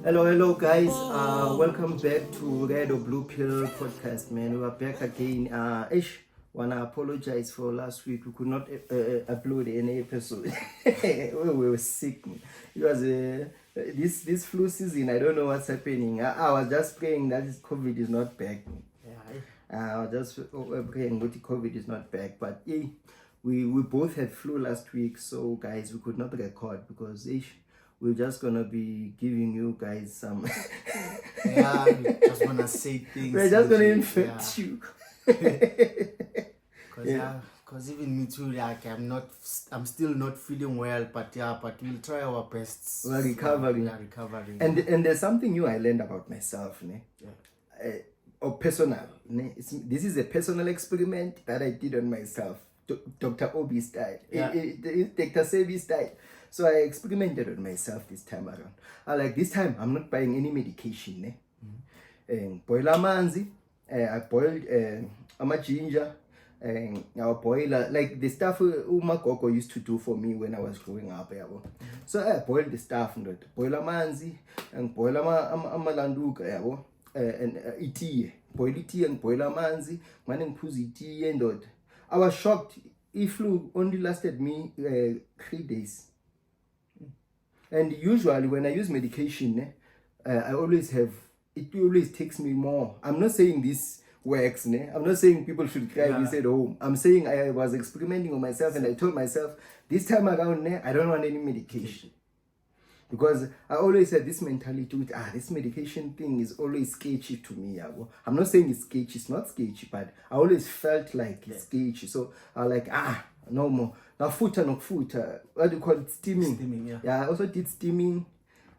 Hello, guys. Welcome back to Red or Blue Pill podcast, man. We are back again. Wanna apologize for last week. We could not upload any episode. We were sick. Man. It was this flu season. I don't know what's happening. I was just praying that this COVID is not back. I was just praying that the COVID is not back. But we both had flu last week, so guys, we could not record because we're just gonna be giving you guys some. Yeah, we just wanna say things. We're just gonna infect you. Cause even me too, like I'm still not feeling well, but we'll try our best. We're recovering. We are recovering. And there's something new I learned about myself, ne? Or personal. Ne? This is a personal experiment that I did on myself, Dr. Obi style, Dr. Sebi style. So I experimented on myself this time around. This time I'm not buying any medication. Ne? Boil amanzi, I boiled ginger, and I boil like the stuff Umakoko used to do for me when I was growing up. So I boiled the stuff, boil amanzi, and boil amalanduka, and itiye. Boil itiye and boil amanzi, man itiye and I was shocked. Flu only lasted me 3 days. And usually when I use medication, I always have, it always takes me more. I'm not saying this works, ne? I'm not saying people should cry this at home. I'm saying I was experimenting on myself and I told myself, this time around, ne, I don't want any medication. Because I always had this mentality with, this medication thing is always sketchy to me. I'm not saying it's sketchy, it's not sketchy, but I always felt like it's sketchy. So I was like, no more. Now foot, what do you call it? Steaming. I also did steaming.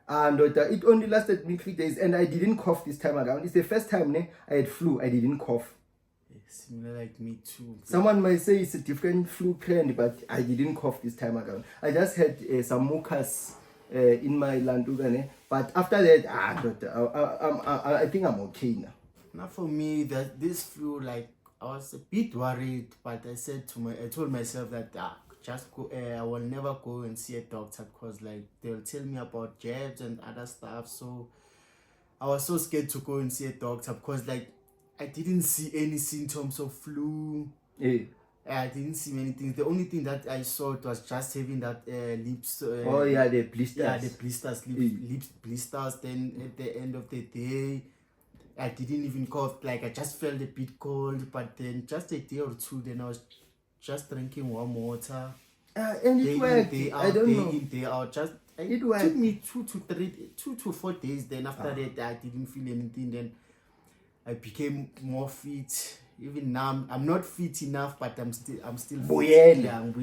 And it only lasted me 3 days and I didn't cough this time around. It's the first time I had flu, I didn't cough. Similar like me too. Someone might say it's a different flu trend, but I didn't cough this time around. I just had some mucus in my landuga, but after that, I think I'm okay now. Now for me, that this flu, like I was a bit worried, but I told myself that just go. I will never go and see a doctor because like they'll tell me about jabs and other stuff. So I was so scared to go and see a doctor because like I didn't see any symptoms of flu. I didn't see many things. The only thing that I saw was just having that lips. The blisters. Yeah, the blisters, lips blisters. Then at the end of the day, I didn't even cough. Like I just felt a bit cold. But then just a day or two, then I was just drinking warm water. And it worked. I don't know. Day in, day out. It worked. Took me 2 to 4 days. Then after that, I didn't feel anything. Then I became more fit. Even now, I'm not fit enough, but I'm still fit. I'm not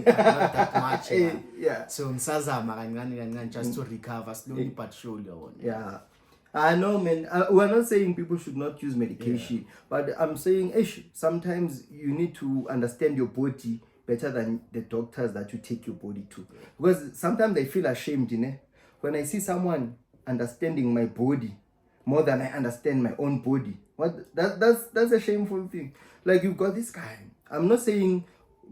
that much. So I'm just to recover slowly but surely. I know, man. We're not saying people should not use medication, but I'm saying sometimes you need to understand your body better than the doctors that you take your body to. Because sometimes I feel ashamed, when I see someone understanding my body more than I understand my own body. That's a shameful thing. Like you've got this guy. I'm not saying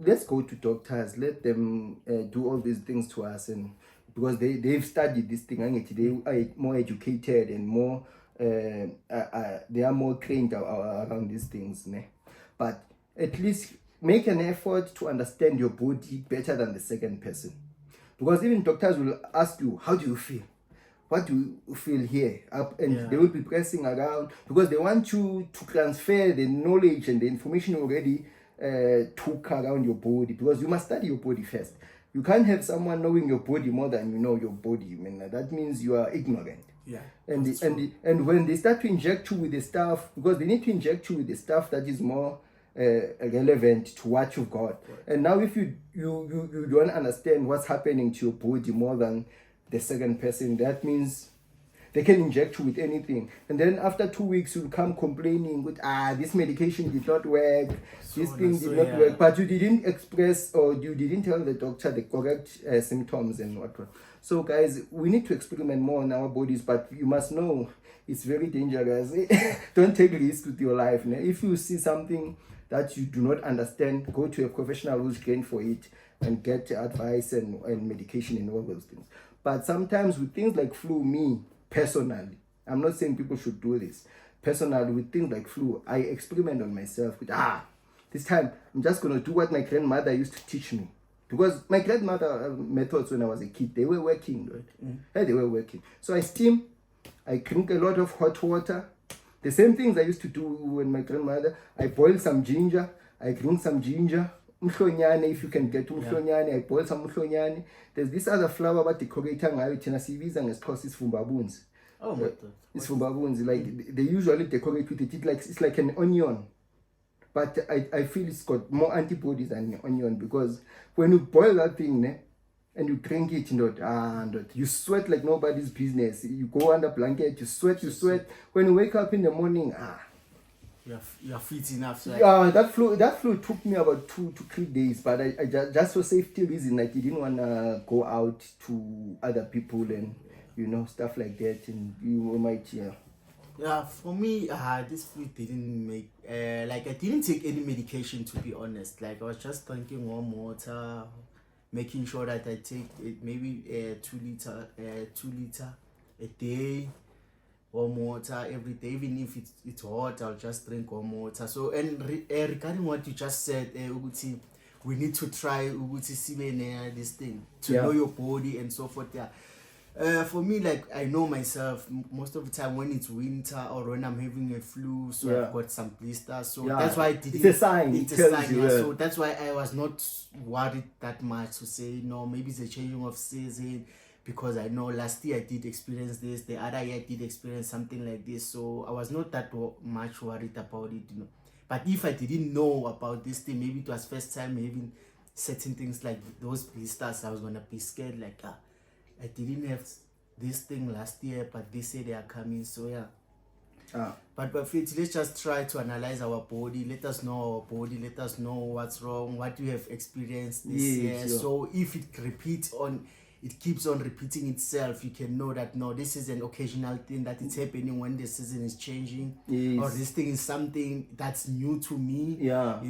let's go to doctors, let them do all these things to us, and because they've studied this thing, they are more educated and more they are more trained around these things, ne? But at least make an effort to understand your body better than the second person, because even doctors will ask you, how do you feel? What do you feel here? And they will be pressing around because they want you to transfer the knowledge and the information you already took around your body, because you must study your body first. You can't have someone knowing your body more than you know your body. I mean, that means you are ignorant. And when they start to inject you with the stuff, because they need to inject you with the stuff that is more relevant to what you've got. And now if you don't understand what's happening to your body more than the second person, that means they can inject you with anything, and then after 2 weeks you'll come complaining with this medication did not work, this thing did not work, but you didn't express or you didn't tell the doctor the correct symptoms and whatnot. So guys, we need to experiment more on our bodies, but you must know it's very dangerous. Don't take risks with your life. If you see something that you do not understand, go to a professional who's trained for it and get advice and medication and all those things. But sometimes with things like flu, personally. I'm not saying people should do this. Personally, with things like flu, I experiment on myself with, this time I'm just going to do what my grandmother used to teach me. Because my grandmother methods when I was a kid, they were working, right? Yeah, they were working. So I steam, I drink a lot of hot water. The same things I used to do when my grandmother, I boil some ginger, I drink some ginger. Mhlonyane, if you can get mhlonyane, I boil some mhlonyane. There's this other flower but decorate ngayo thina sibiza ngesixhosa isivumbabunzi. Oh my God. Isivumbabunzi, like they usually decorate with it. It's like an onion. But I feel it's got more antibodies than onion, because when you boil that thing and you drink it, you sweat like nobody's business. You go under blanket, you sweat. When you wake up in the morning, you're fit enough. That flu took me about 2 to 3 days, but I just for safety reason, I didn't want to go out to other people and stuff like that, and you might Yeah, for me, this flu didn't make like I didn't take any medication, to be honest. Like I was just drinking warm water, making sure that I take maybe 2 liter a day, warm water every day. Even if it's hot, I'll just drink warm water. So regarding what you just said, Uguti, we need to try Uguti this thing to know your body and so forth. Yeah. For me, like I know myself most of the time when it's winter or when I'm having a flu, so I've got some blisters. So that's why I didn't. It's a sign. It's a sign. Yeah. So that's why I was not worried that much to say no. Maybe it's a changing of season, because I know last year I did experience this. The other year I did experience something like this. So I was not that much worried about it. But if I didn't know about this thing, maybe it was first time having certain things like those blisters, I was gonna be scared. Like I didn't have this thing last year, but they say they are coming. So yeah. But Faith, let's just try to analyze our body. Let us know our body. Let us know what's wrong, what you have experienced this year. Sure. So if it keeps on repeating itself, you can know that no, this is an occasional thing that is happening when the season is changing, or this thing is something that's new to me. Yeah.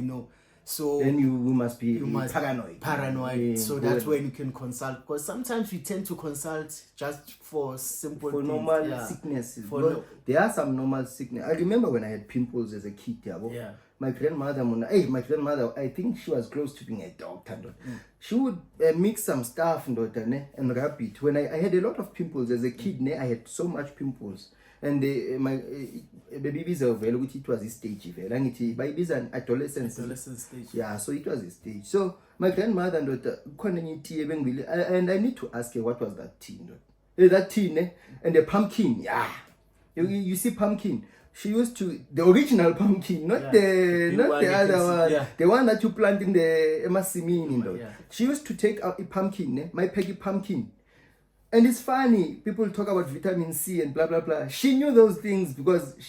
So then you must be paranoid. Yeah, so that's when you can consult, because sometimes we tend to consult just for simple things, normal sicknesses. There are some normal sickness. I remember when I had pimples as a kid. My grandmother, I think she was close to being a doctor. She would mix some stuff and rub it. When I had a lot of pimples as a kid, I had so much pimples. And my babies are very, it was a stage. Babies an adolescent stage. Yeah, so it was a stage. So my grandmother and I need to ask her, what was that tea? That tea, and the pumpkin. Yeah, you see pumpkin. She used to the original pumpkin, not the other one, the one that you plant in the emasimini. She used to take out a pumpkin, my peggy pumpkin. And it's funny, people talk about vitamin C and blah, blah, blah. She knew those things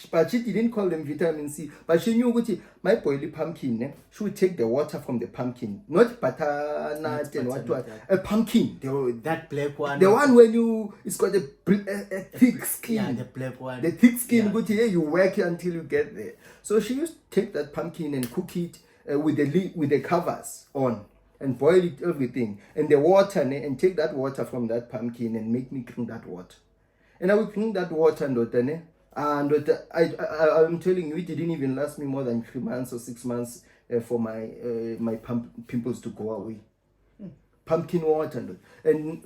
but she didn't call them vitamin C. But she knew my boily pumpkin, she would take the water from the pumpkin. Not butternut and what. A pumpkin. That black one. The one when it's got a thick skin. Yeah, the black one. The thick skin, you work until you get there. So she used to take that pumpkin and cook it with the covers on. And boil it, everything, and the water, and take that water from that pumpkin and make me drink that water. And I would drink that water, and I'm telling you, it didn't even last me more than 3 months or 6 months for my pimples to go away. Pumpkin water, and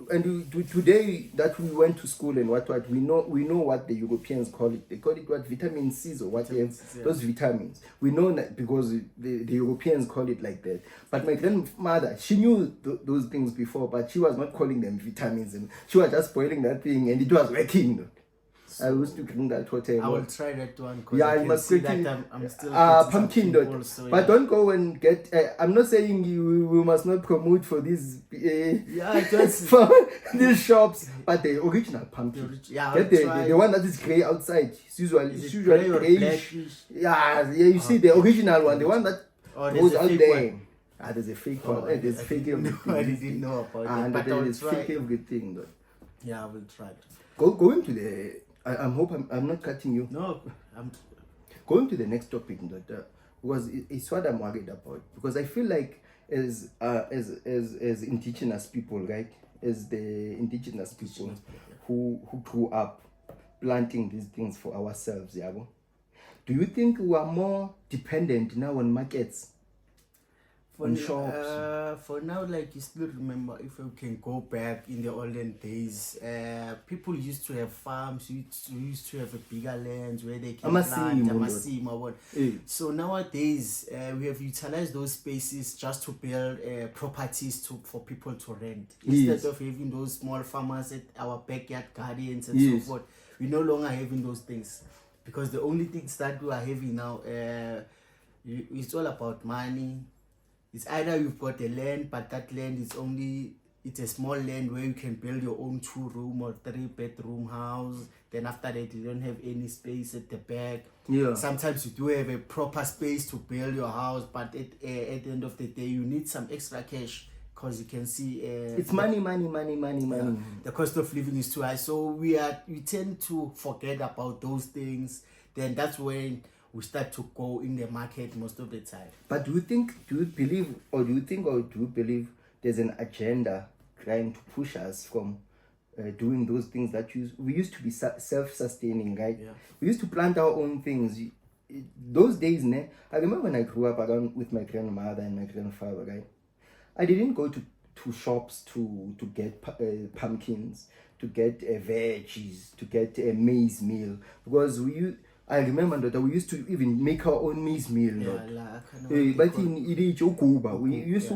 today that we went to school and what we know what the Europeans call it. They call it what, vitamin C's or what they have, those vitamins. We know that because the Europeans call it like that. But my grandmother, she knew those things before, but she was not calling them vitamins, and she was just boiling that thing, and it was working. So I used to drink that water. I will try that one. I must see that I'm still pumpkin dot. So, but don't go and get. I'm not saying we must not promote for these. For these shops, but the original pumpkin. Get the one that is grey outside. It's usually grayish. You see the original one, the one that goes out there. There's a fake one. There's fake everything. I didn't know about it. And there's fake everything. Yeah, I will try. Going to the. I hope I'm not cutting you. No, I'm going to the next topic. Because it's what I'm worried about. Because I feel like as indigenous people, right? As the indigenous people who grew up, planting these things for ourselves, yabo. Do you think we are more dependent now on markets? On shops? For now, like you still remember, if you can go back in the olden days, people used to have farms, used to have a bigger land where they can plant amasimo. So nowadays, we have utilized those spaces just to build properties for people to rent. Instead of having those small farmers at our backyard gardens and so forth, we're no longer having those things. Because the only things that we are having now, it's all about money. It's either you've got a land, but that land it's a small land where you can build your own 2-room or 3-bedroom house. Then after that, you don't have any space at the back. Yeah. Sometimes you do have a proper space to build your house, but at the end of the day, you need some extra cash because you can see it's money. The cost of living is too high, so we tend to forget about those things. Then that's when we start to go in the market most of the time. But do you believe there's an agenda trying to push us from doing those things that we used to be self-sustaining, right? Yeah. We used to plant our own things. Those days, I remember when I grew up around with my grandmother and my grandfather, right? I didn't go to shops to get pumpkins, to get veggies, to get a maize meal, because I remember that we used to even make our own maize meal. But we used to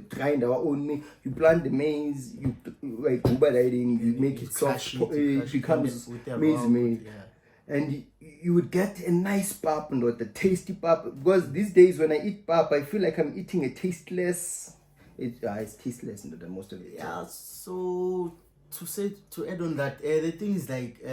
grind our own maize. You plant the maize, you like guba riding, you make it soft, it becomes maize meal. Yeah. And you would get a nice pap, the tasty pap. Because these days when I eat pap, I feel like I'm eating a tasteless. It's tasteless most of it. Yeah, so to add on that, the thing is like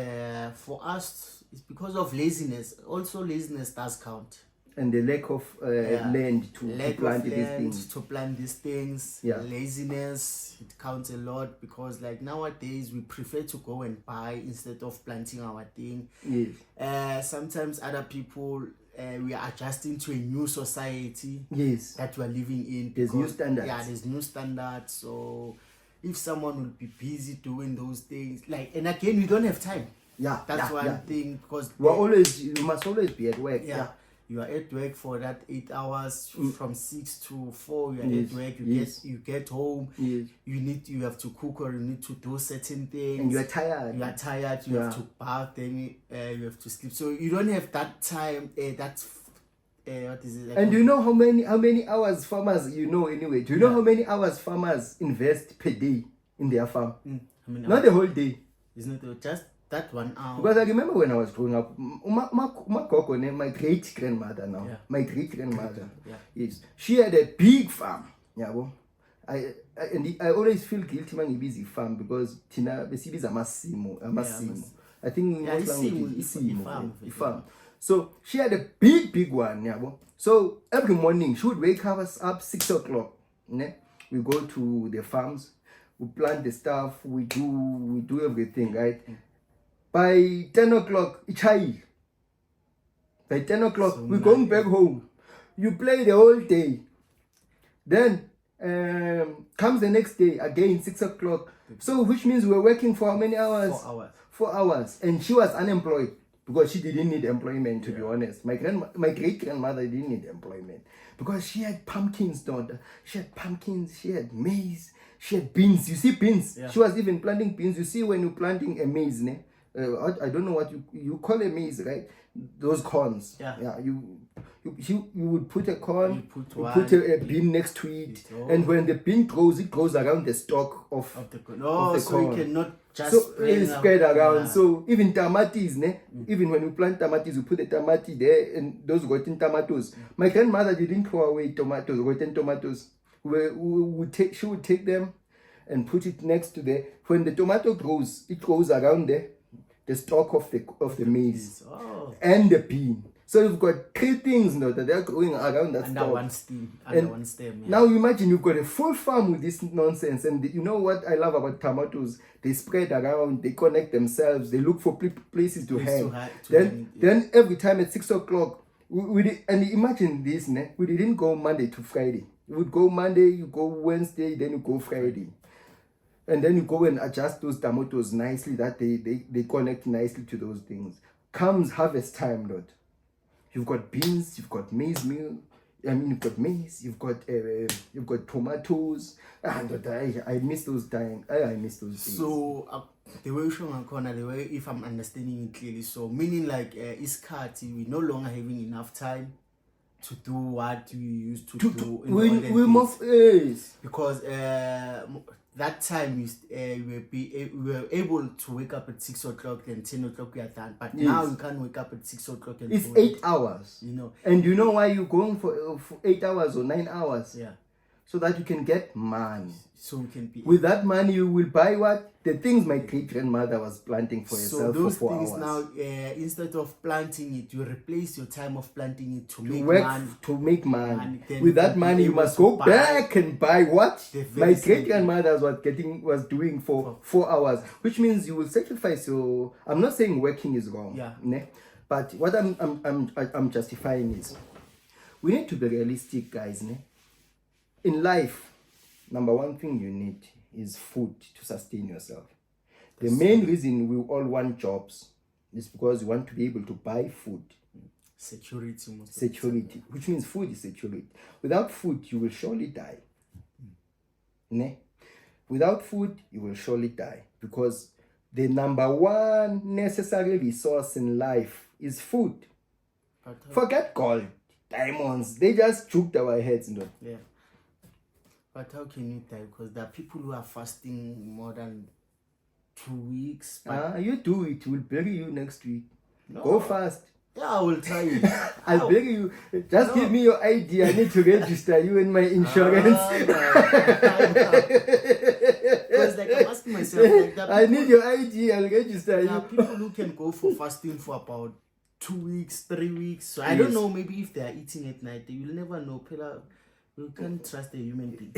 for us, it's because of laziness. Also, laziness does count. And the lack of land to plant these things. To plant these things. Yeah. Laziness, it counts a lot because like nowadays we prefer to go and buy instead of planting our thing. Yes. Sometimes other people, we are adjusting to a new society. Yes. That we are living in. There's new standards. Yeah, there's new standards. So if someone will be busy doing those things, and again, we don't have time. Yeah, that's one thing because you must always be at work. Yeah, you are at work for that 8 hours from 6 to 4. You are at work. You get home. Yes. You have to cook or you need to do certain things. And you are tired. You have to bath. Then you have to sleep. So you don't have that time. What is it? Like, and do you know how many hours farmers anyway? Do you know how many hours farmers invest per day in their farm? Not the whole day. It's not just that 1 hour. Because I remember when I was growing up, my great grandmother now, my great grandmother, yes, she had a big farm. Yeah, well, I always feel guilty when you busy farm because Tina besides amasimo. I think most languages is farm. So she had a big one. Yeah, well. So every morning she would wake us up 6 o'clock. We go to the farms, we plant the stuff, we do everything, right? By 10 o'clock, it's high. By 10 o'clock, we're going back home. You play the whole day. Then comes the next day, again 6 o'clock. So which means we're working for how many hours? 4 hours. 4 hours. And she was unemployed because she didn't need employment, to be honest. My great-grandmother didn't need employment because she had pumpkins, daughter. She had pumpkins, she had maize, she had beans. You see beans? Yeah. She was even planting beans. You see when you're planting a maize, I don't know what you call a maize, right? Those corns. Yeah. You would put a corn, you put a bean next to it, and when the bean grows, it grows around the stalk of the corn. So you cannot just spread around. Yeah. So even tomatoes, even when you plant tomatoes, you put the tomato there, and those rotten tomatoes. Yeah. My grandmother didn't throw away rotten tomatoes. She would take them and put it next to when the tomato grows, it grows around the stalk of the maize and the bean. So you've got 3 things that they're growing around that under stalk. One stem. Yeah. Now imagine you've got a full farm with this nonsense. And you know what I love about tomatoes? They spread around, they connect themselves, they look for places to hang. Then every time at 6 o'clock, and imagine this, we didn't go Monday to Friday. We would go Monday, you go Wednesday, then you go Friday. and then you go and adjust those tomatoes nicely that they connect nicely to those things. Comes harvest time, Lord. You've got beans, you've got maize meal. I mean, you've got maize, you've got tomatoes, and I miss those times. I miss those days. So the way you show my corner, the way if I'm understanding it clearly, so meaning like Iskati, we no longer having enough time to do what we used to do in the we must because that time we were able to wake up at 6 o'clock and 10 o'clock we are done, but now you can't wake up at 6 o'clock and it's 8 hours, you know. And you know why you're going for 8 hours or 9 hours? Yeah. So that you can get money. So we can be with that money you will buy what the things my great grandmother was planting for herself. So those for 4 things hours. Now instead of planting it, you replace your time of planting it to make work money. to make money. Then With that money you must go back and buy what my great grandmother was doing for 4 hours, which means you will sacrifice your. I'm not saying working is wrong, yeah, ne? But what I'm justifying is we need to be realistic, guys, ne? In life, number one thing you need is food to sustain yourself. The main reason we all want jobs is because you want to be able to buy food. Security, which means food is security. Without food, you will surely die. Ne? Without food, you will surely die, because the number one necessary resource in life is food. Forget gold, diamonds, they just juked our heads. No? Yeah. But how can you die? Because there are people who are fasting more than 2 weeks. You do it. We'll bury you next week. No. Go fast. Yeah, I will try it. I'll bury you. Just give me your ID. I need to register you in my insurance. Because like I'm asking myself, like, I need your ID. I'll register there are you. people who can go for fasting for about 2 weeks, 3 weeks. So I don't know. Maybe if they are eating at night, you will never know. You can't trust a human being.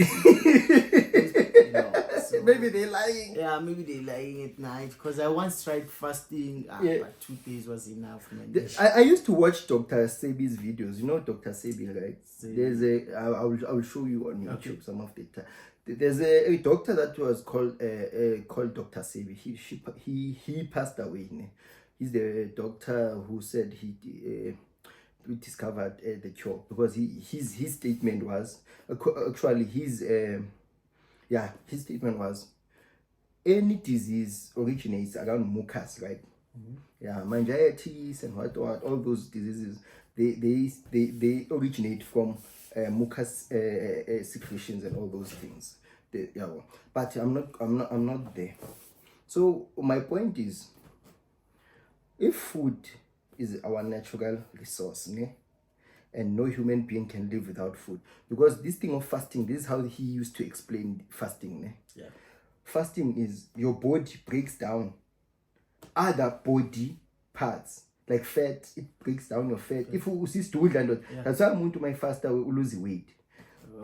So, maybe they're lying. Yeah, maybe they're lying at night. Because I once tried fasting, but 2 days was enough, man. I used to watch Dr. Sebi's videos. You know Dr. Sebi, right? There's I will show you on YouTube some of the time. There's a doctor that was called Dr. Sebi. He passed away. He's the doctor who said we discovered the cure, because his statement was actually his statement was any disease originates around mucus, right? Yeah, meningitis and what all those diseases they originate from mucus secretions and all those things. But I'm not there. So my point is, if food is our natural resource, ne? And no human being can live without food, because this thing of fasting, this is how he used to explain fasting, ne? Yeah. Fasting is your body breaks down other body parts, like fat. It breaks down your fat. If you see stool, that's why I'm going to my faster will lose weight.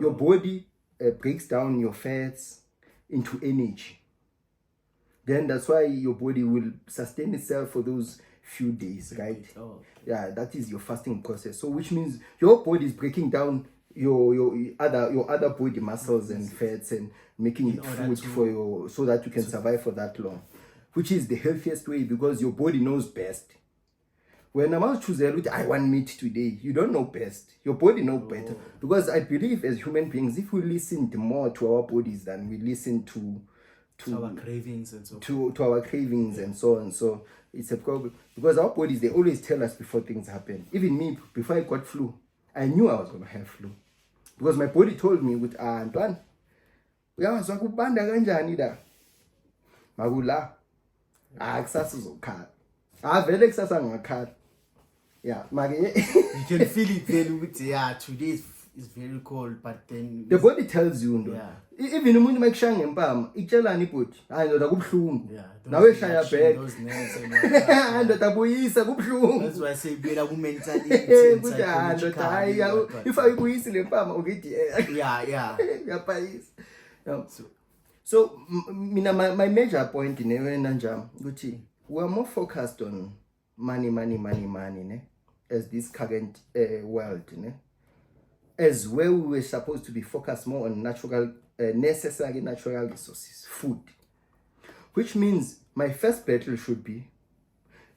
Your body breaks down your fats into energy. Then that's why your body will sustain itself for those few days, right? Yeah, that is your fasting process. So which means your body is breaking down your other body muscles and fats and making it food for so that you can survive for that long, which is the healthiest way, because your body knows best. When I'm out choosing, I want meat today, you don't know best. Your body knows better. Because I believe as human beings, if we listen more to our bodies than we listen to our cravings and so to our cravings and so on. So it's a problem, because our bodies, they always tell us before things happen. Even me, before I got flu, I knew I was going to have flu, because my body told me with Antoine, uyazwa kubanda kanjani da makula akusasa uzokhala vele kusasa ngakhala. Yeah, you can feel it then with today is very cold, but then the body tells you, even umuntu makushaya ngempama itshelani ibhodi, hayi ndoda kubhlungu, nawe shaya back, ndoda buyisa kubhlungu. That's why I say buyela ku mentality ukuthi ndoda hayi if ayibuyisi le mpama ukithi uyapayisa. So my major point wena njam ukuthi we are more focused on money ne, as this current world, ne, as where we were supposed to be focused more on necessary natural resources, food. Which means my first battle should be,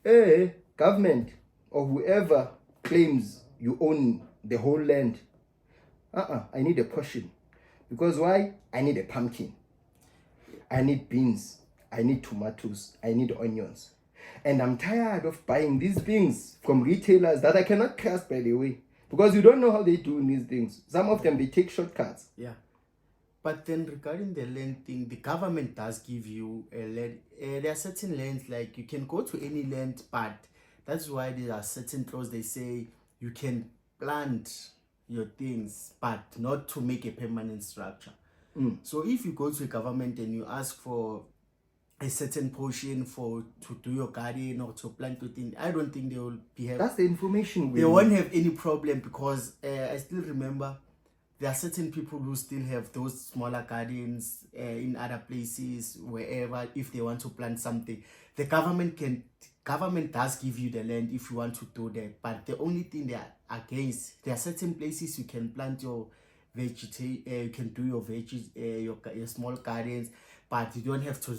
hey, government or whoever claims you own the whole land, I need a portion. Because why? I need a pumpkin. I need beans. I need tomatoes. I need onions. And I'm tired of buying these things from retailers that I cannot trust, by the way. Because you don't know how they do these things. Some of them, they take shortcuts. Yeah. But then regarding the land thing, the government does give you a land. There are certain lands, like you can go to any land, but that's why there are certain laws. They say you can plant your things, but not to make a permanent structure. So if you go to a government and you ask for a certain portion to do your garden or to plant your thing, I don't think they will be happy. That's the information They won't have any problem, because I still remember there are certain people who still have those smaller gardens in other places, wherever, if they want to plant something. The government does give you the land if you want to do that, but the only thing they are against, there are certain places you can plant your you can do your veggies, your small gardens, but you don't have to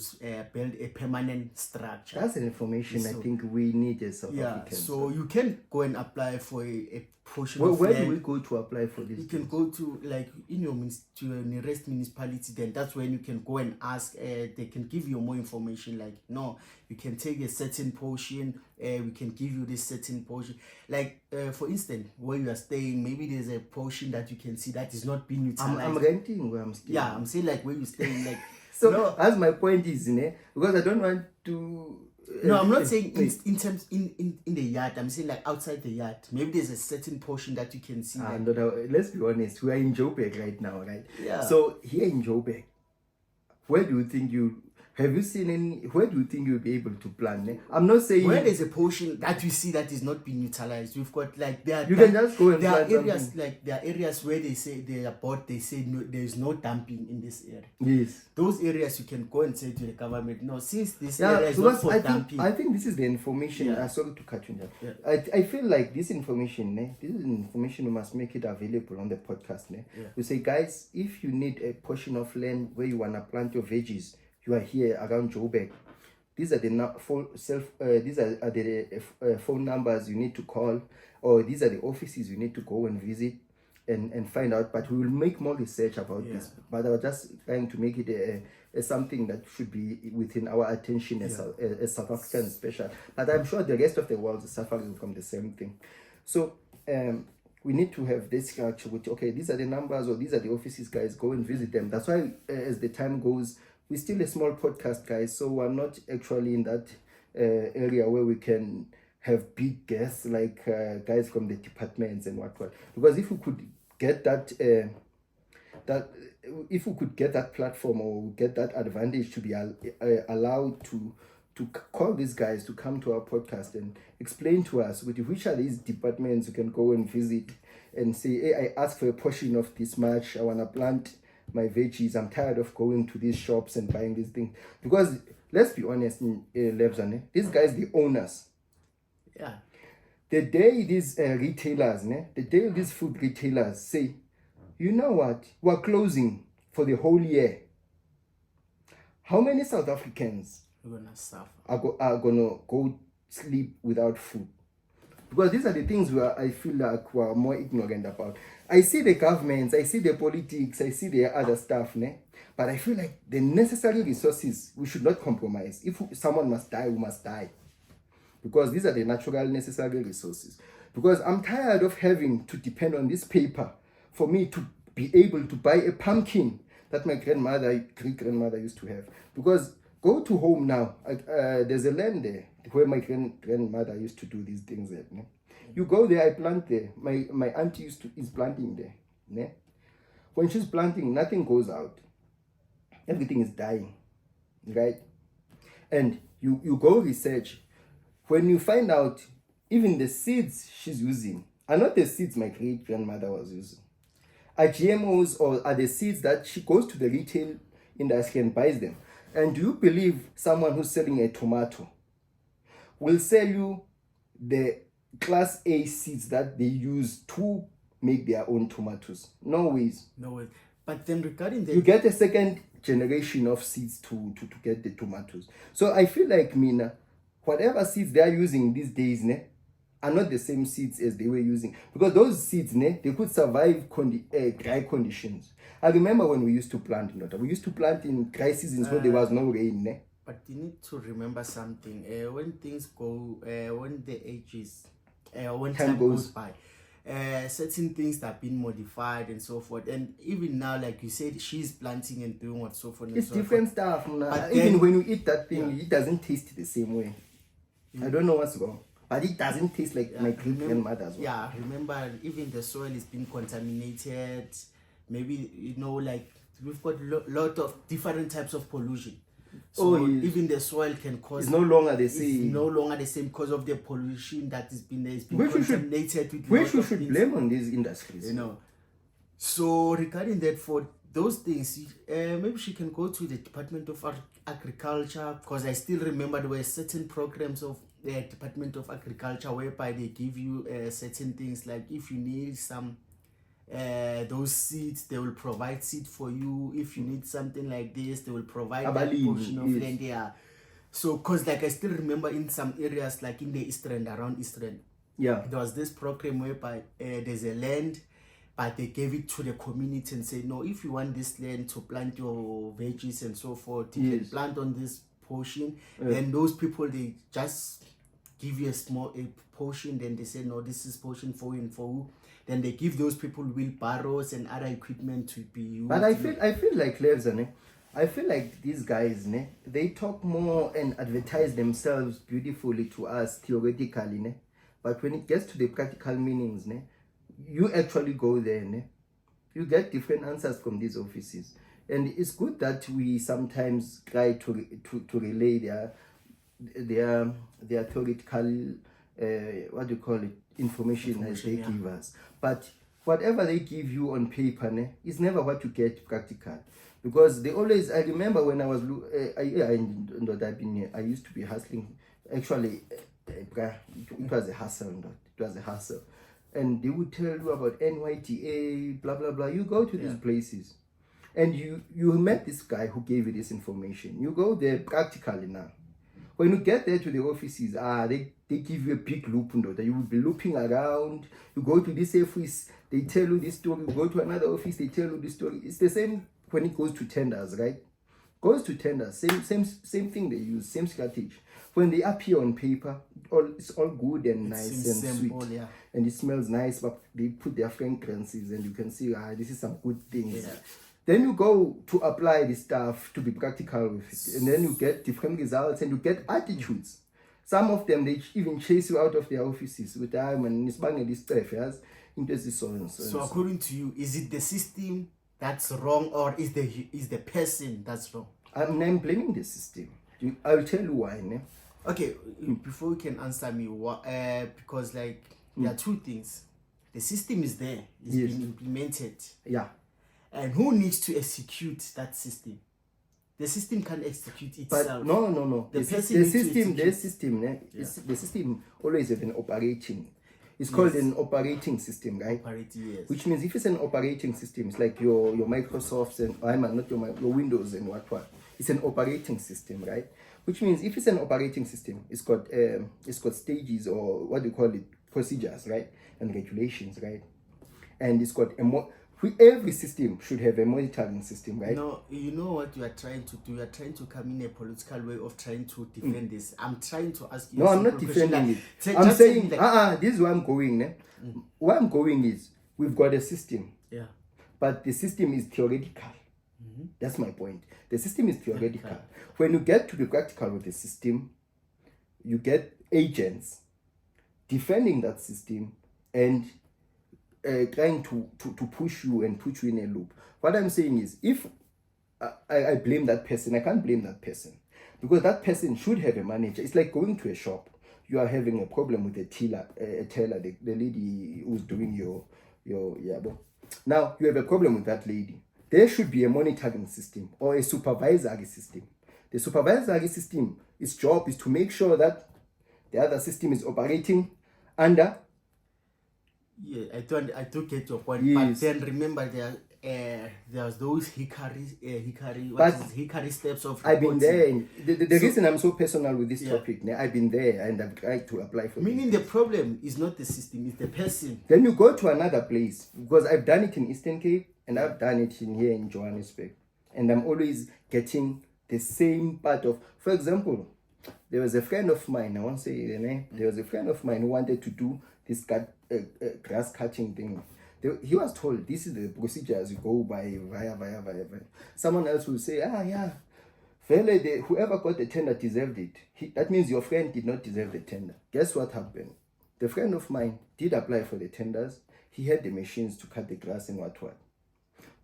build a permanent structure. That's an information I think we need as South Africans. So you can go and apply for a portion Where of land. do we go to apply for this? You can go to, like, in your to your nearest municipality. Then that's when you can go and ask. They can give you more information. Like, no, you can take a certain portion. We can give you this certain portion. Like, for instance, where you are staying, maybe there's a portion that you can see that is not being utilized. I'm renting where I'm staying. Yeah, I'm saying like where you staying, like. So no, as my point is, because I don't want to. No, I'm not saying in terms in the yard. I'm saying like outside the yard. Maybe there's a certain portion that you can see. No, let's be honest. We are in Joburg right now, right? Yeah. So here in Joburg, where do you think have you seen any? Where do you think you'll be able to plant? I'm not saying where there's a portion that you see that is not being utilized. We've got like you can just go and there are plant areas something. like there are areas where they say they say no, there is no dumping in this area. Yes. Those areas you can go and say to the government, no, since this area is not for dumping. I think this is the information. Sorry to cut you down. Yeah. I feel like this information, this is information we must make it available on the podcast. We say, guys, if you need a portion of land where you wanna plant your veggies, you are here around Joburg. These are the phone numbers you need to call, or these are the offices you need to go and visit and find out. But we will make more research about this. But I was just trying to make it something that should be within our attention as South Africans, special. But I'm sure the rest of the world is suffering from the same thing. So we need to have this structure with, okay, these are the numbers or these are the offices, guys, go and visit them. That's why as the time goes, we're still a small podcast, guys, so we're not actually in that area where we can have big guests like guys from the departments and what. Because if we could get that platform or get that advantage to be allowed to call these guys to come to our podcast and explain to us which are these departments you can go and visit and say, hey, I asked for a portion of this much, I want to plant my veggies, I'm tired of going to these shops and buying these things. Because let's be honest, Lebzane, these guys, the owners. Yeah. The day these retailers, the day these food retailers say, you know what, we're closing for the whole year. How many South Africans are gonna go sleep without food? Because these are the things where I feel like we're more ignorant about. I see the governments, I see the politics, I see the other stuff, but I feel like the necessary resources, we should not compromise. If someone must die, we must die. Because these are the natural necessary resources. Because I'm tired of having to depend on this paper for me to be able to buy a pumpkin that my great-grandmother used to have. Because go to home now, there's a land there where my grandmother used to do these things at. You go there, I plant there. My auntie is planting there. When she's planting, nothing goes out. Everything is dying, right? And you go research. When you find out, even the seeds she's using are not the seeds my great-grandmother was using. Are GMOs, or are the seeds that she goes to the retail industry and buys them. And do you believe someone who's selling a tomato will sell you the class A seeds that they use to make their own tomatoes? No ways. No way. But then regarding the... You get a second generation of seeds to get the tomatoes. So I feel like Mina, whatever seeds they are using these days, ne, are not the same seeds as they were using, because those seeds, ne, they could survive dry conditions. I remember when we used to plant, we used to plant in dry seasons when there was no rain, ne. But you need to remember something. When things go, when the ages, when time goes by, certain things have been modified and so forth. And even now, like you said, she's planting and doing what so forth. It's so different forth. stuff. Even then, when you eat that thing, it doesn't taste the same way. I don't know what's wrong, but it doesn't taste like my great grandmother's. Yeah, remember, even the soil is being contaminated. Maybe, like we've got lot of different types of pollution. So even the soil can cause. It's no longer the same. It's no longer the same because of the pollution that has been contaminated with. Which we should blame on these industries. So regarding that, for those things, maybe she can go to the Department of Agriculture, because I still remember there were certain programs of the Department of Agriculture whereby they give you certain things, like if you need some those seeds, they will provide seed for you. If you need something like this, they will provide that portion of land. Yeah. So, because like I still remember in some areas, like in the Eastern, around Eastern, there was this program whereby there's a land, but they gave it to the community and said, no, if you want this land to plant your veggies and so forth, you can plant on this portion. Then those people, they just give you a portion. Then they say, no, this is portion for you and for you. Then they give those people wheelbarrows and other equipment to be used. But I feel like Levza, I feel like these guys, they talk more and advertise themselves beautifully to us theoretically, but when it gets to the practical meanings, you actually go there, you get different answers from these offices. And it's good that we sometimes try to relay their theoretical information as they give us. But whatever they give you on paper is never what you get practical. Because they always, I remember when I was, I used to be hustling. Actually, it was a hustle. It was a hustle. And they would tell you about NYTA, blah, blah, blah. You go to these places. And you met this guy who gave you this information. You go there practically now. When you get there to the offices, they give you a big loop, that you will be looping around. You go to this office, they tell you this story. You go to another office, they tell you this story. It's the same when it goes to tenders, right? Goes to tenders, same thing they use, same strategy. When they appear on paper, it's all good and nice and simple, sweet, and it smells nice. But they put their fragrances, and you can see, this is some good things. Then you go to apply the stuff to be practical with it. And then you get different results and you get attitudes. Some of them, they even chase you out of their offices with them and this stuff. So according to you, is it the system that's wrong, or is the person that's wrong? I'm blaming the system. I'll tell you why. Okay, before you can answer me, because there are two things. The system is there. It's been implemented. Yeah. And who needs to execute that system? The system can execute itself. But no. The system always have an operating. It's called an operating system, right? Yes. Which means if it's an operating system, it's like your Microsofts and not your Windows and what. It's an operating system, right? Which means if it's an operating system, it's got stages, or what do you call it, procedures, right? And regulations, right? And it's got every system should have a monitoring system, right? No, you know what you are trying to do? You are trying to come in a political way of trying to defend this. I'm trying to ask you. No, I'm not defending it. I'm saying, this is where I'm going. Where I'm going is, we've got a system. Yeah. But the system is theoretical. That's my point. The system is theoretical. When you get to the practical with the system, you get agents defending that system and trying to push you and put you in a loop. What I'm saying is, if I blame that person, I can't blame that person, because that person should have a manager. It's like going to a shop. You are having a problem with a teller, the lady who's doing your now you have a problem with that lady. There should be a monitoring system or a supervisory system. The supervisory system, its job is to make sure that the other system is operating under. Yeah, I do get your point. Yes. But then remember, there there's those hickory But hickory steps of I've been reporting. there. And the So- reason I'm so personal with this Yeah. topic, I've been there and I've tried to apply for Meaning this. the problem is not the system, it's the person. Then you go to another place, because I've done it in Eastern Cape and I've done it in here in Johannesburg, and I'm always getting the same part of. For example, there was a friend of mine, I won't say the name. There was a friend of mine who wanted to do this grass cutting thing. He was told this is the procedures you go by via. Someone else will say, yeah, whoever got the tender deserved it. That means your friend did not deserve the tender. Guess what happened? The friend of mine did apply for the tenders. He had the machines to cut the grass and what.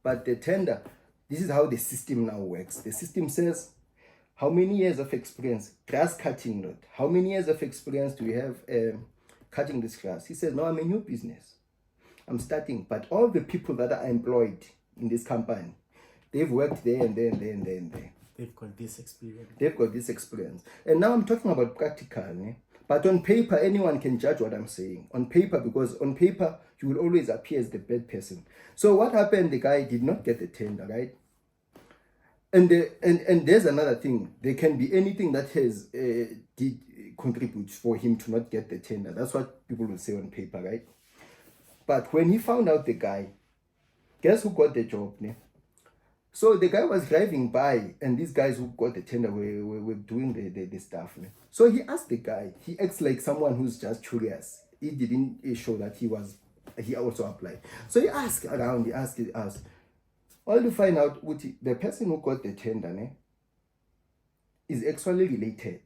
But the tender, this is how the system now works. The system says, how many years of experience? Grass cutting, not. How many years of experience do we have cutting this grass? He says, no, I'm a new business. I'm starting. But all the people that are employed in this company, they've worked there and there and there and there and there. They've got this experience. They've got this experience. And now I'm talking about practical. But on paper, anyone can judge what I'm saying. On paper, because on paper, you will always appear as the bad person. So what happened? The guy did not get the tender, right? And there's another thing. There can be anything that has did contribute for him to not get the tender. That's what people will say on paper, right? But when he found out the guy, guess who got the job? So the guy was driving by, and these guys who got the tender were doing the stuff. So he asked the guy. He acts like someone who's just curious. He didn't show that he also applied. So he asked around. He asked. All to find out the person who got the tender is actually related.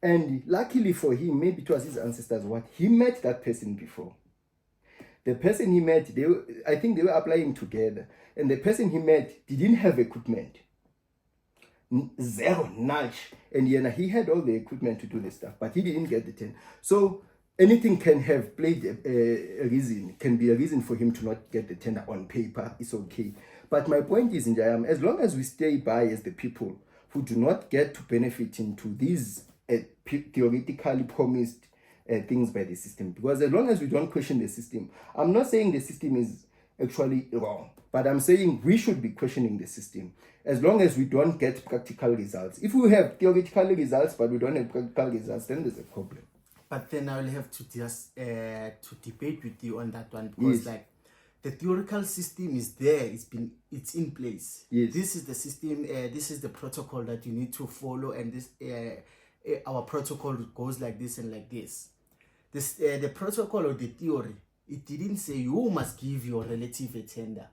And luckily for him, maybe it was his ancestors, he met that person before. The person he met, I think they were applying together. And the person he met didn't have equipment. Zero, notch. And he had all the equipment to do the stuff, but he didn't get the 10. So anything can have played a reason, can be a reason for him to not get the tender on paper. It's okay. But my point is, as long as we stay by as the people who do not get to benefit into these theoretically promised things by the system, because as long as we don't question the system, I'm not saying the system is actually wrong, but I'm saying we should be questioning the system as long as we don't get practical results. If we have theoretical results but we don't have practical results, then there's a problem. But then I will have to just to debate with you on that one, because like the theoretical system is there, it's in place. Yes. This is the system, this is the protocol that you need to follow, and this our protocol goes like this and like this. This the protocol or the theory, it didn't say you must give your relative a tender.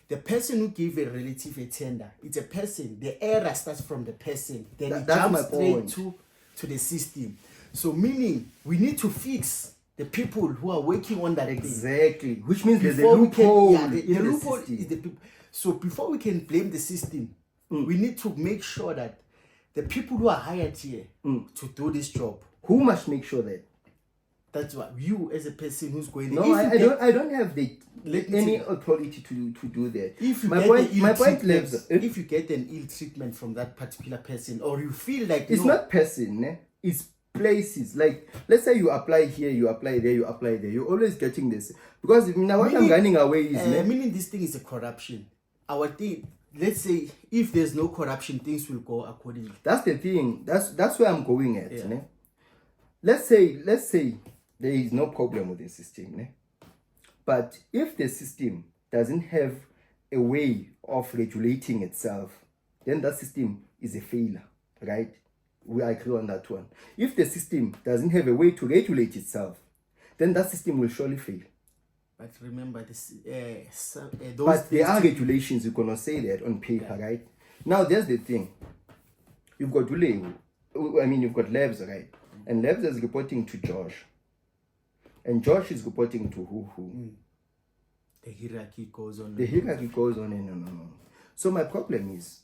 The person who gave a relative a tender, it's a person. The error starts from the person, then it jumps straight to the system. So meaning we need to fix the people who are working on that exactly thing. Which means there's a loophole. The loophole is the people. So before we can blame the system, we need to make sure that the people who are hired here to do this job, who must make sure that? That's what you as a person who's going. No, I don't have any authority to do that. If you if you get an ill treatment from that particular person, or you feel like it's not person, it's places. Like, let's say you apply here, you apply there, you apply there. You're always getting this, because now what I'm running away is meaning this thing is a corruption. Our thing. Let's say if there's no corruption, things will go accordingly. That's the thing. That's where I'm going at. Let's say there is no problem with the system. But if the system doesn't have a way of regulating itself, then that system is a failure, right? We agree on that one. If the system doesn't have a way to regulate itself, then that system will surely fail. But remember this. But there are regulations. You cannot say that on paper, right? Now there's the thing. You've got you've got Labs, right? And Labs is reporting to Josh, and Josh is reporting to who? The hierarchy goes on. The hierarchy goes on and on. So my problem is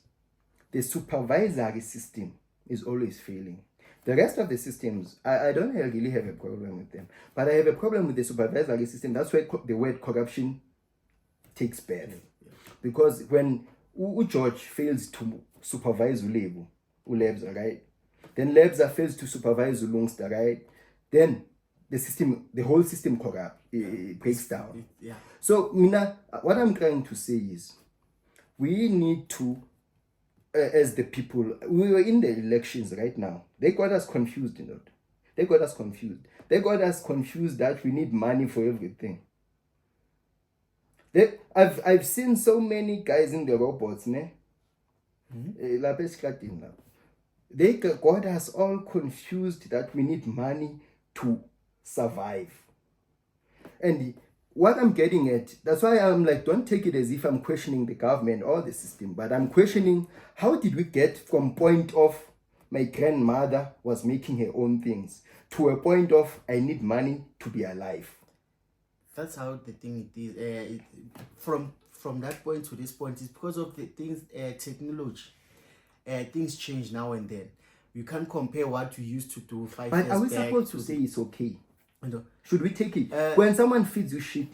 the supervisory system is always failing. The rest of the systems, I don't really have a problem with them. But I have a problem with the supervisory system. That's where the word corruption takes birth. Because when George fails to supervise Labs, right? Then Labs fails to supervise Lungster, right? Then the whole system breaks down. Yeah. So, Mina, what I'm trying to say is, we need to, as the people, we were in the elections right now. They got us confused, They got us confused. They got us confused that we need money for everything. I've seen so many guys in the robots, ne? They got us all confused that we need money to survive. And what I'm getting at, that's why I'm like, don't take it as if I'm questioning the government or the system, but I'm questioning, how did we get from point of my grandmother was making her own things to a point of I need money to be alive? That's how the thing it is. From that point to this point, it's because of the things, technology. Things change now and then. You can't compare what we used to do 5 years back. But are we supposed to say it's okay? No. Should we take it? When someone feeds you shit,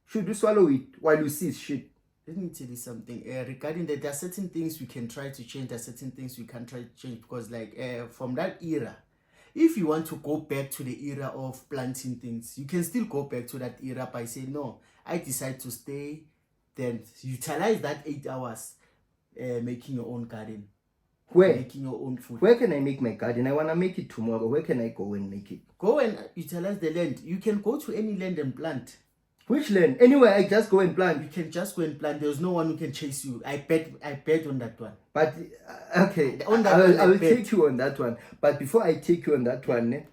should you swallow it while you see shit? Let me tell you something. Regarding that, there are certain things we can try to change. There are certain things we can't try to change because, like, from that era, if you want to go back to the era of planting things, you can still go back to that era by saying, no, I decide to stay. Then utilize that 8 hours making your own garden. Where? Making your own food. Where can I make my garden? I want to make it tomorrow. Where can I go and make it? Go and utilize the land. You can go to any land and plant. Which land? Anywhere, I just go and plant. You can just go and plant. There's no one who can chase you. I bet on that one. But, okay, I will take you on that one. But before I take you on that one,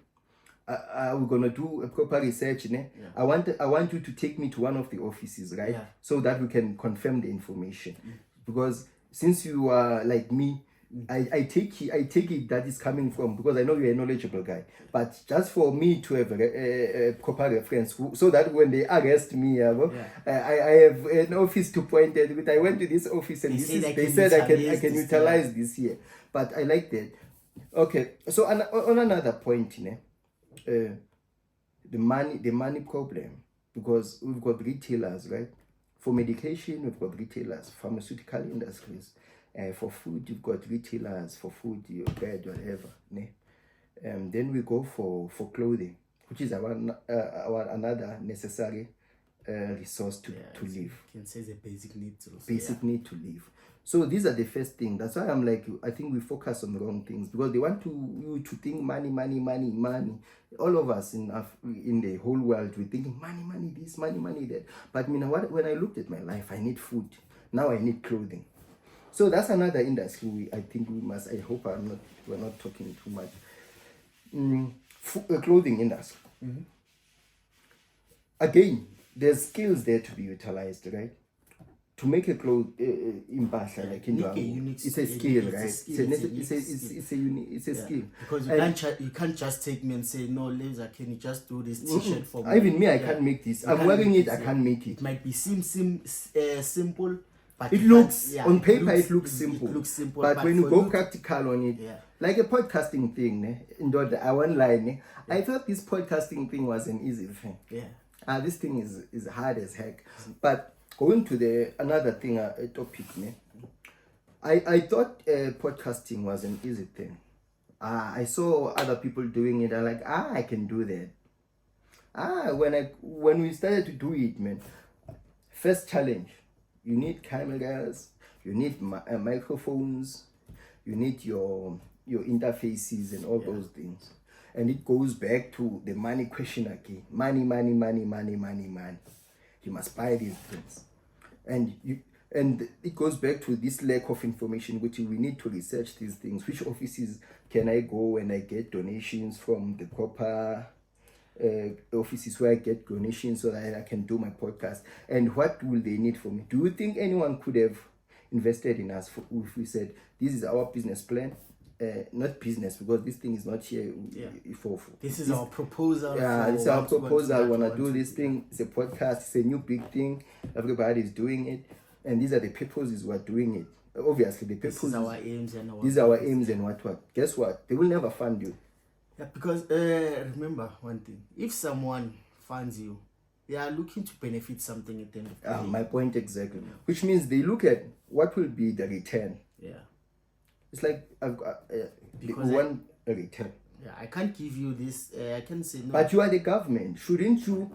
we're going to do a proper research. Yeah. I want you to take me to one of the offices, right? Yeah. So that we can confirm the information. Because since you are like me, I take it that is coming from, because I know you're a knowledgeable guy, but just for me to have a proper reference, so that when they arrest me, I have an office to point at. But I went to this office and they said I can utilize this here. But I like that. Okay, so on another point, the money problem, because we've got retailers, right? For medication, we've got retailers, pharmaceutical industries. For food, you've got retailers. For food, your bread, whatever. Then we go for clothing, which is our another necessary resource to live. You can say it's a basic need to live. Basic need to live. So these are the first thing. That's why I'm like, I think we focus on the wrong things, because they want you to think money. All of us in the whole world, we're thinking money this, money that. But when I looked at my life, I need food. Now I need clothing. So that's another industry I think we must. I hope we're not talking too much. Clothing industry. Mm-hmm. Again, there's skills there to be utilized, right? To make a cloth impasha like in it's a skill, right? It's a skill. Because you can't just take me and say, no, Laser, can you just do this t-shirt for me? Even me, I can't make this. I'm wearing it, I can't make it. It might be simple. But it looks on paper. It looks simple. It looks simple. But when you go practical on it, like a podcasting thing, I one line. I thought this podcasting thing was an easy thing. Yeah. This thing is hard as heck. But going to another thing, a topic, I thought podcasting was an easy thing. I saw other people doing it. I'm like, I can do that. When we started to do it, first challenge. You need cameras, you need microphones, you need your interfaces and all those things. And it goes back to the money question again. Money. You must buy these things. And it goes back to this lack of information, which we need to research these things. Which offices can I go and I get donations from the proper offices where I get donations so that I can do my podcast? And what will they need from me? Do you think anyone could have invested in us if we said, this is our business plan? Not business, because this thing is not here this is our proposal. This is our proposal. We want to do this thing. It's a podcast. It's a new big thing. Everybody is doing it. And these are the purposes we're doing it. Obviously, the purpose is our aims and these are our aims and what. Guess what? They will never fund you. Yeah, because remember one thing. If someone funds you, they are looking to benefit something at the end of the day. My point exactly. Which means they look at what will be the return. Yeah. It's like I've got a return. Yeah, I can't give you this. I can say no. But you are the government. Shouldn't you?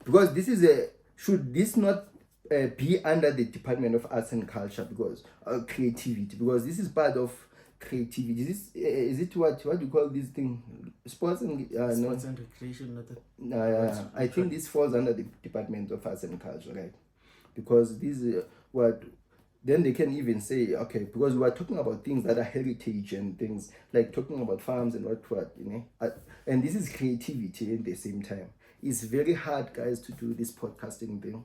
Because this is a. Should this not be under the Department of Arts and Culture? Because creativity. Because this is part of creativity. Is it what do you call this thing? Sports and Sports and recreation. Not a, I think this falls under the Department of Arts and Culture, right? Because this what then they can even say, okay, because we are talking about things that are heritage and things like talking about farms and what and this is creativity at the same time. It's very hard, guys, to do this podcasting thing.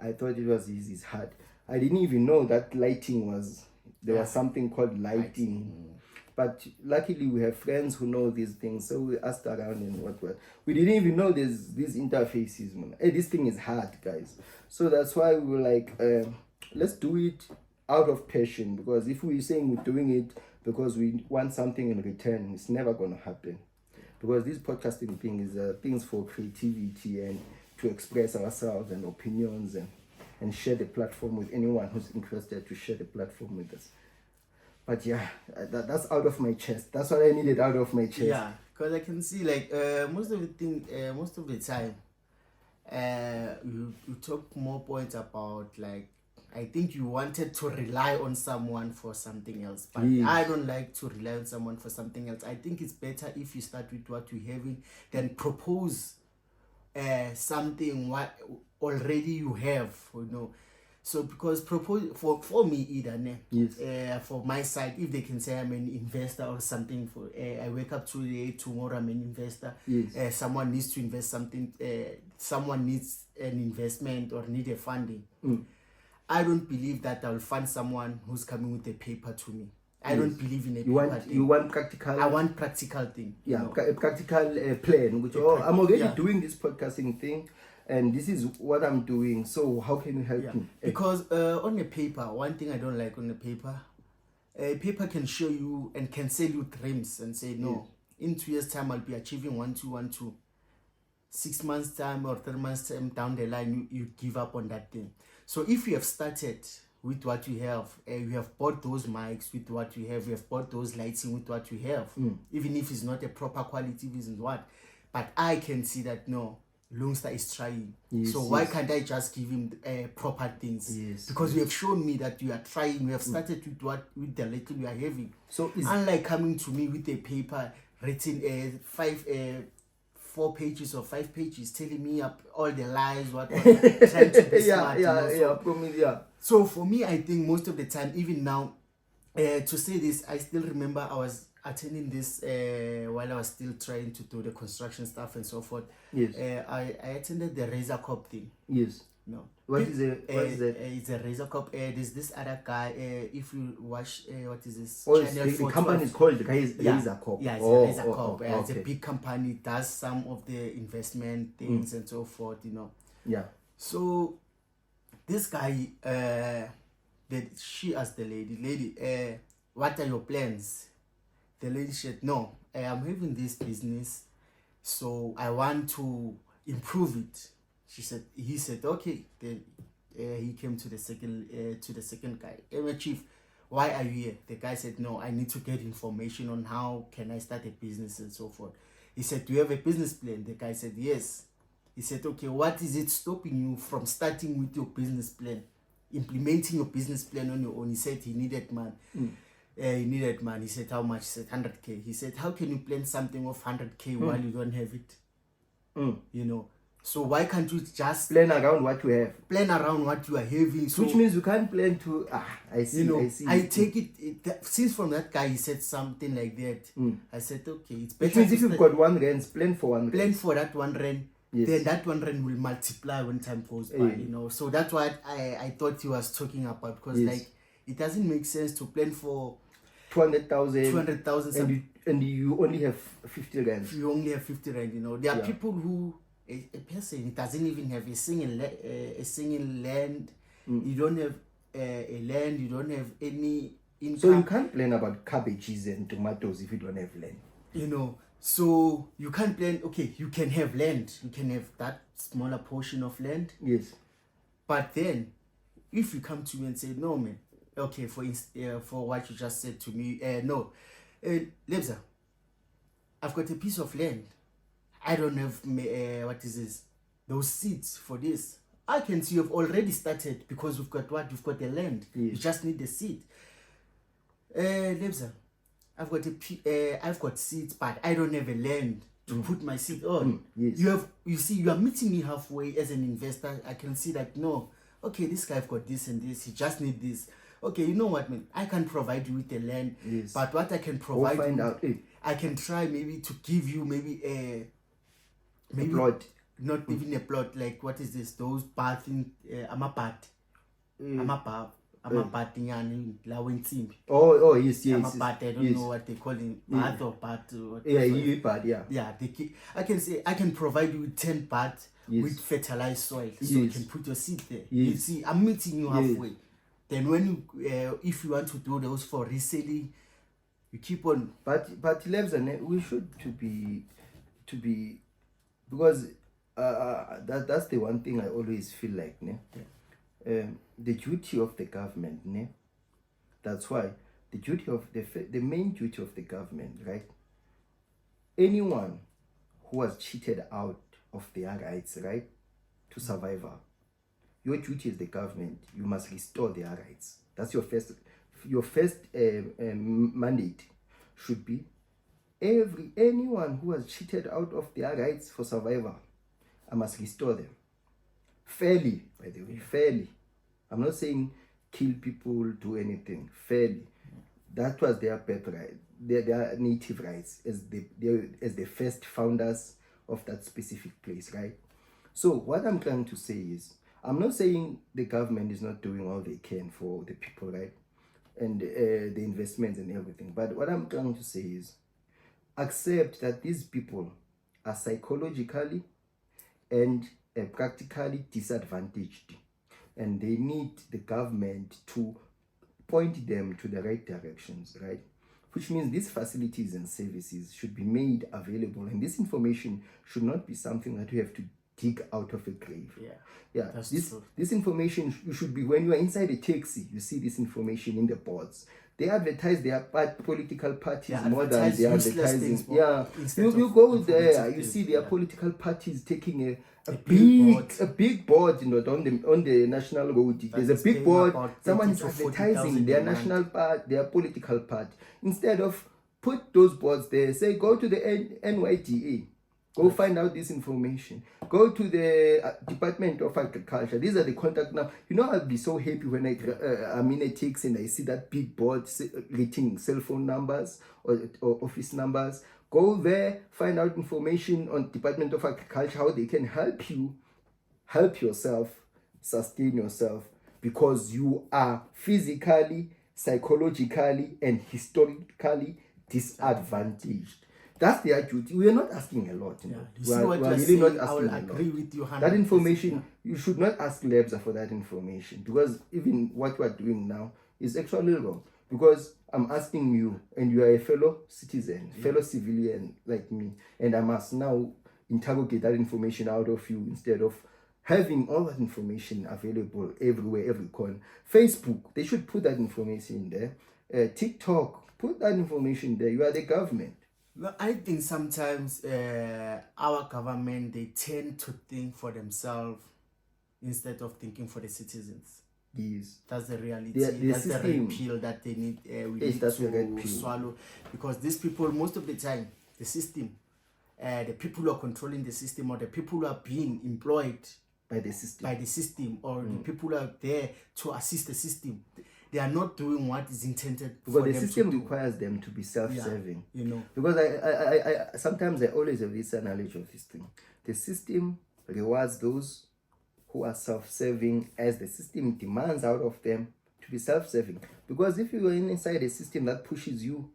I thought it was easy. It's hard. I didn't even know that lighting was there was something called lighting. But luckily we have friends who know these things, so we asked around and what. We didn't even know there's these interfaces, man. Hey, this thing is hard, guys. So that's why we were like, let's do it out of passion, because if we're saying we're doing it because we want something in return, it's never going to happen. Because this podcasting thing is things for creativity and to express ourselves and opinions and share the platform with anyone who's interested to share the platform with us. But yeah, that's out of my chest. That's what I needed out of my chest. Yeah, because I can see like most of the time, you talk more points about like, I think you wanted to rely on someone for something else, but Yes. I don't like to rely on someone for something else. I think it's better if you start with what you're having, then propose something what already you have, you know. So because propose for me either, ne? Yes. For my side, if they can say I'm an investor or something, for I wake up today, tomorrow I'm an investor. Yes. Someone needs to invest something. Someone needs an investment or need a funding. I don't believe that I'll fund someone who's coming with a paper to me. I don't believe in a paper thing. You want practical. I want practical thing. Yeah, you know? a practical plan. Which I'm already doing this podcasting thing, and this is what I'm doing. So how can you help me? Because on a paper, one thing I don't like on a paper can show you and can sell you dreams and say, no, in 2 years' time I'll be achieving 1, 2, 1, 2. 6 months' time or 3 months' time down the line, you give up on that thing. So if you have started with what you have bought those mics with what you have bought those lighting with what you have, even if it's not a proper quality, this is what. But I can see that no, Lungstar is trying. Yes, so why can't I just give him proper things? Yes, because you have shown me that you are trying. You have started with the little you are having. So unlike coming to me with a paper written 4 pages or 5 pages telling me up all the lies what trying to be smart. So for me, I think most of the time, even now, to say this, I still remember I was attending this while I was still trying to do the construction stuff and so forth. Yes. I attended the Razor Cop thing. Yes. No. What is it? It's a Razor Cop. There's this other guy. If you watch, what is this? Oh, the company is called Razor Cop. Yeah, it's a Razor Cop. Okay. It's a big company. Does some of the investment things and so forth. You know. Yeah. So this guy, she asked the lady, what are your plans? The lady said, no, I'm having this business, so I want to improve it. He said, okay. Then he came to the second guy. Hey, chief, why are you here? The guy said, no, I need to get information on how can I start a business and so forth. He said, do you have a business plan? The guy said, yes. He said, okay, what is it stopping you from starting with your business plan, implementing your business plan on your own? He said he needed man. He needed man. He said, how much? He said, 100K. He said, how can you plan something of 100K while you don't have it? You know. So why can't you just plan around what you have? Plan around what you are having. So, which means you can't plan to. I see. You know, I see. I take it since from that guy he said something like that. I said, okay, it's better. Which means if you've got 1 rand, plan for 1 rand. Plan for that 1 rand. Yes. Then that 1 rand will multiply when time goes by. You know, so that's what I thought he was talking about, because like it doesn't make sense to plan for 200,000. 200,000. And you only have 50 rand. You only have 50 rand. You know, there are people who. A person doesn't even have a single land. You don't have a land. You don't have any income. So you can't plan about cabbages and tomatoes if you don't have land. You know, so you can't plan. Okay, you can have land. You can have that smaller portion of land. Yes. But then, if you come to me and say, no, man, okay, for what you just said to me, no, Lebza, I've got a piece of land. I don't have what is this? Those seeds for this. I can see you've already started because we've got what? We've got the land. You Yes. just need the seed. Lebza, I've got seeds, but I don't have a land to put my seed on. Yes. You are meeting me halfway as an investor. I can see that no, okay, this guy got this and this, he just need this. Okay, you know what, man? I can provide you with the land, Yes. but what I can Go provide find you, out. I can try maybe to give you maybe a Plot. not even a plot, like what is this? Those bathing amabhatinyana lawo ensimbi. Oh, yes, yes. Amabhati, I don't yes. know what they call it, bath or bath. Yeah, you bad, yeah. Yeah, I can say I can provide you with 10 baht Yes. with fertilized soil, so you Yes. can put your seed there. Yes. You see, I'm meeting you Yes. halfway. Then when you, if you want to do those for reselling, you keep on. But Lebza, we should to be because that's the one thing I always feel like, ne? The duty of the government, ne? That's why the duty of the main duty of the government, right? Anyone who was cheated out of their rights, right, to survival, your duty as the government, you must restore their rights. That's your first mandate should be anyone who has cheated out of their rights for survival, I must restore them fairly. By the way, fairly. I'm not saying kill people, do anything. Fairly. That was their birthright, their native rights as the first founders of that specific place, right? So what I'm trying to say is, I'm not saying the government is not doing all they can for the people, right? And the investments and everything. But what I'm trying to say is, accept that these people are psychologically and practically disadvantaged, and they need the government to point them to the right directions, right? Which means these facilities and services should be made available, and this information should not be something that you have to dig out of a grave. Yeah, That's this true. this information should be, when you are inside a taxi, you see this information in the boards. They advertise their political parties They more than advertise they are useless advertising. things more Yeah, instead you of go there, informative you things, see their yeah. political parties taking a big big board, you know, on the national road. There's a is big paying board. about Someone is 30 to advertising 40,000 their a month. national part, their political part. Instead of put those boards there, say go to the NYDA. Go find out this information. Go to the Department of Agriculture. These are the contact now. You know, I'll be so happy when I'm in a taxi and I see that big board written cell phone numbers or office numbers. Go there, find out information on Department of Agriculture, how they can help you, help yourself, sustain yourself, because you are physically, psychologically, and historically disadvantaged. That's their duty. We are not asking a lot. You know. You see what we are you're really saying? not I asking will a agree lot. with you 100%. That information, you should not ask Lebza for that information, because even what we are doing now is actually wrong. Because I'm asking you, and you are a fellow citizen, fellow civilian like me, and I must now interrogate that information out of you instead of having all that information available everywhere, every corner. Facebook, they should put that information there. TikTok, put that information there. You are the government. Well, I think sometimes our government, they tend to think for themselves instead of thinking for the citizens. Yes. That's the reality. The That's the system. red pill that they need. We Yes, need that's the red to pill. swallow, because these people, most of the time, the system, the people who are controlling the system, or the people who are being employed By the system. by the system, or the people who are there to assist the system, they are not doing what is intended Because for the them system to do. requires them to be self-serving. You know. Because I sometimes I always have this analogy of this thing. The system rewards those who are self-serving, as the system demands out of them to be self-serving. Because if you are inside a system that pushes you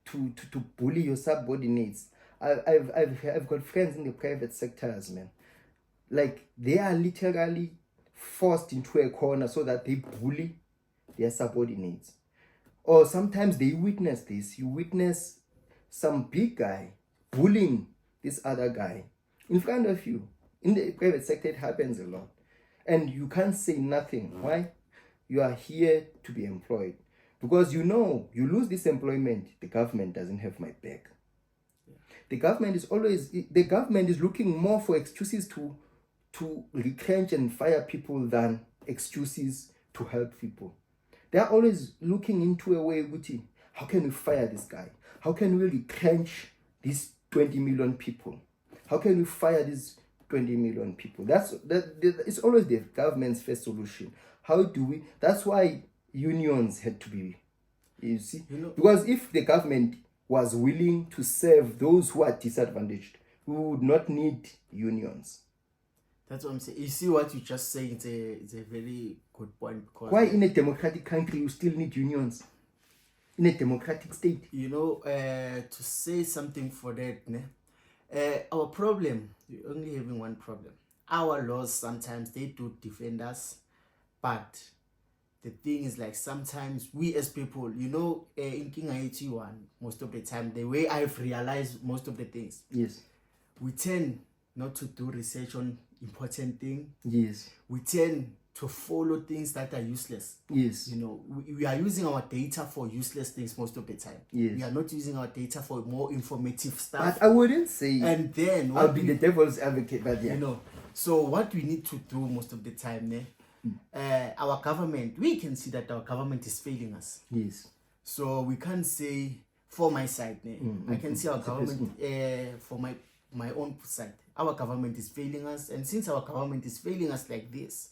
to bully your subordinates, I've got friends in the private sectors, man. Like, they are literally forced into a corner so that they bully their subordinates. Or sometimes they witness this. You witness some big guy bullying this other guy in front of you. In the private sector, it happens a lot. And you can't say nothing. Why? You are here to be employed. Because you know, you lose this employment, the government doesn't have my back. The government is looking more for excuses to retrench and fire people than excuses to help people. They are always looking into a way, Guti, how can we fire this guy? How can we retrench these 20 million people? How can we fire these 20 million people? It's always the government's first solution. How do we? That's why unions had to be, you see, because if the government was willing to serve those who are disadvantaged, we would not need unions. That's what I'm saying. You see what you just say, it's a very good point. Because why in a democratic country you still need unions? In a democratic state. To say something for that, our problem, we're only having one problem. Our laws sometimes they do defend us, but the thing is, like, sometimes we as people, in King 81, most of the time, the way I've realized most of the things, yes, we tend not to do research on important things. Yes. We tend to follow things that are useless. Yes. We are using our data for useless things most of the time. Yes. We are not using our data for more informative stuff. But I wouldn't say. And then I'll be the devil's advocate, but yeah. So what we need to do most of the time, our government, we can see that our government is failing us. Yes. So we can't say, for my side, I can see our government, for my own side, our government is failing us. And since our government is failing us like this,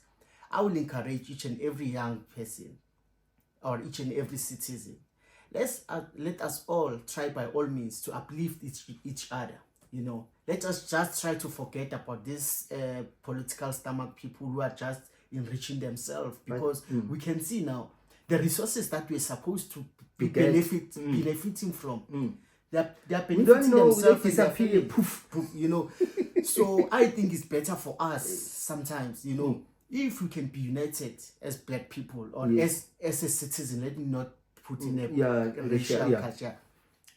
I will encourage each and every young person or each and every citizen, let us all try by all means to uplift each other. Let us just try to forget about this political stomach people who are just enriching themselves, because we can see now the resources that we're supposed to be benefiting from. They're benefiting themselves disappear. Poof, So I think it's better for us sometimes, if we can be united as black people or as a citizen. Let me not put in a racial culture.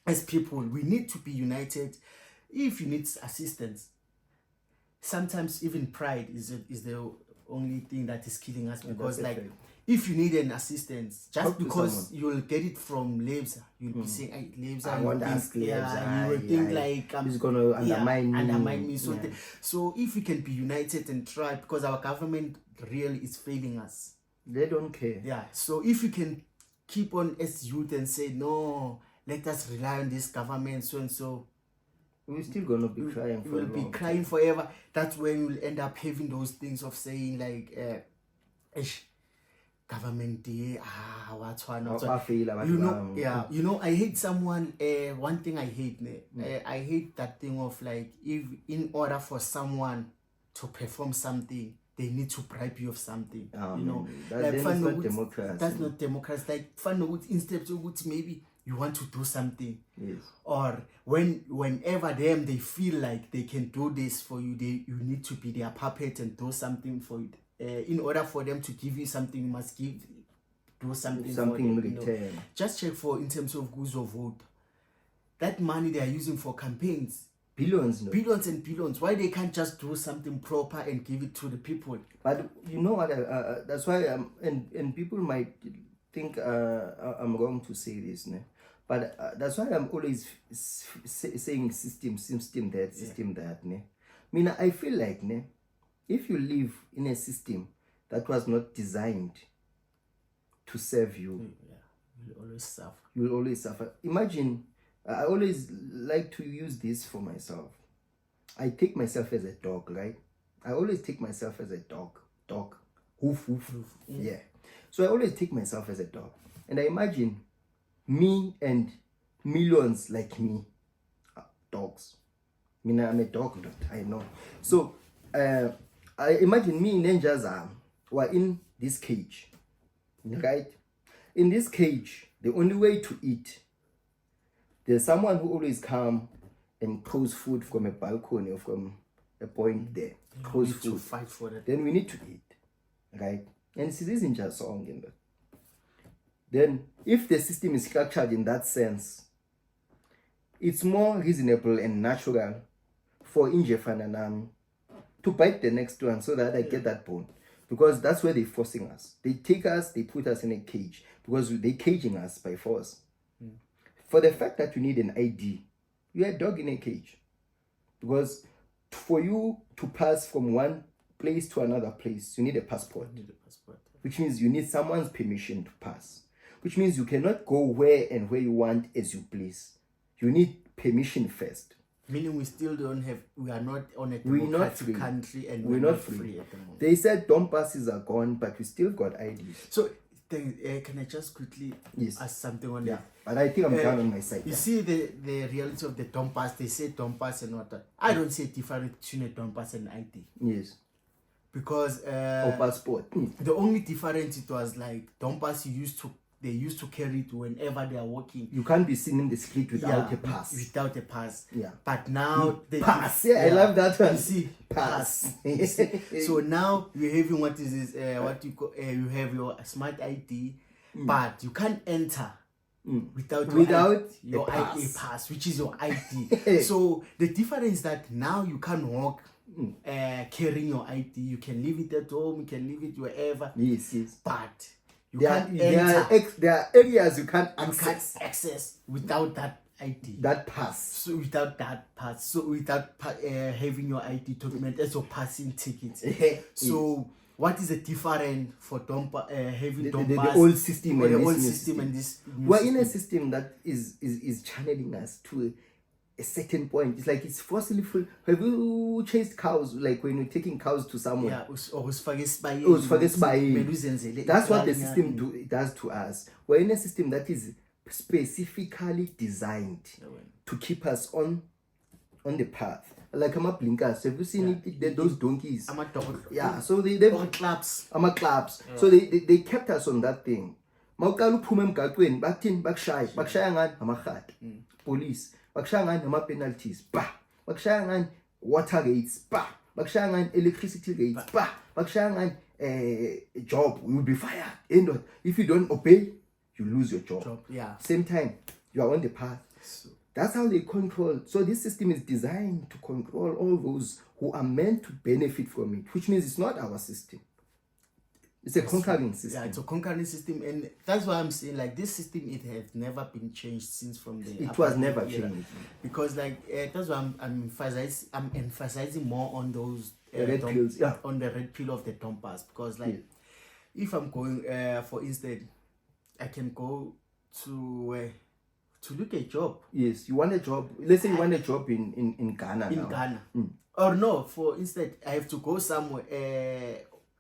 As people, we need to be united. If you need assistance, sometimes even pride is the only thing that is killing us, because if you need an assistance, just because you'll get it from Lebza, you'll be saying, "Hey, Lebza, I want to ask Lebza." You will think like he's gonna undermine me. So if we can be united and try, because our government really is failing us. They don't care. Yeah. So if we can keep on as youth and say, no, let us rely on this government, so and so, we're still gonna be crying. We'll be crying forever. That's when we'll end up having those things of saying like, government what's one? I hate someone. One thing I hate, I hate that thing of like, if in order for someone to perform something, they need to bribe you of something. That's not democracy. That's not democracy. Like, instead of maybe you want to do something, yes, or whenever they feel like they can do this for you, you need to be their puppet and do something for you. In order for them to give you something, you must do something in return. Just check in terms of Guzo vote. That money they are using for campaigns, billions and billions. Why they can't just do something proper and give it to the people? But you know what? That's why and people might think I'm wrong to say this, but that's why I'm always saying system that. I feel like if you live in a system that was not designed to serve you, you'll always suffer. You will always suffer. Imagine, I always like to use this for myself. I take myself as a dog, right? I always take myself as a dog. Hoof, hoof. Yeah. So I always take myself as a dog. And I imagine me and millions like me, dogs. I'm a dog, I know. So I imagine me and Ninjas were in this cage, right? In this cage, the only way to eat, there's someone who always come and throws food from a balcony or from a point there. Throws food. To fight for that. Then we need to eat, right? And this isn't just song in that. Then, if the system is structured in that sense, it's more reasonable and natural for Injefananam to bite the next one so that I get that bone. Because that's where they're forcing us. They take us, they put us in a cage because they're caging us by force. For the fact that you need an ID You're a dog in a cage. Because for you to pass from one place to another place, you need a passport. You need a passport. Which means you need someone's permission to pass. Which means you cannot go where and where you want as you please. You need permission first. Meaning we still don't have, we are not on a We're not democratic free. country and We're not free. at the moment. They said dumb passes are gone, but we still got IDs. So, can I just quickly Yes. ask something on Yeah. that? But I think I'm down on my side. You Yeah. see the reality of the dumb pass, they say dumb pass and what that. I don't see a difference between a dumb pass and ID. Yes. Because Or passport. the only difference it was like dumb pass they used to carry it whenever they are walking. You can't be seen in the street without Yeah, a pass. Without a pass. Yeah. But now they Pass. Yeah, I love that one. You see, Pass. You see? So now you're having what is this? What you call? You have your smart ID, but you can't enter without your a ID pass. pass, which is your ID. So the difference is that now you can walk carrying your ID. You can leave it at home. You can leave it wherever. Yes, yes. But you There can't are, enter. there are areas you can't You access. can't access without that ID. That pass. So without that pass, so without having your ID document as your passing ticket. So what is the difference for having the old system or and the this old new system and this new We're in a system? system that is channeling us to a certain point. It's like it's forcibly full. Have you chased cows? Like when you're taking cows to somewhere? Yeah, or usifake esibayeni, Usifake esibayeni. kumele uzenzele That's what the iplani system yakho. does to us. We're in a system that is specifically designed Yeah, well. to keep us on the path. Like blinkers. Have you seen it? Those donkeys. Ama-dog- Yeah, so they dog clubs. clubs. So they kept us on that thing. Mawuqala uphuma emgaqweni bathini bakushaya ngani amahata. Police bakushaya ngani ama penalties. Bakushaya ngani water gates. Bakushaya ngani electricity gates. Bakushaya ngani job, you will be fired. And if you don't obey, you lose your job. Yeah. Same time, you are on the path. So, That's how they control. So this system is designed to control all those who are meant to benefit from it, which means it's not our system. It's a conquering system. yeah, it's a conquering system, and that's why I'm saying like this system it has never been changed since from the. It was never apartheid era. changed. Because like that's why I'm emphasizing more on those Red pills, yeah. on the red pill of the Tompas, because like if I'm going for instance, I can go to look a job Yes, you want a job. Let's say you want a job in Ghana in now. Ghana, or no, for instance, I have to go somewhere.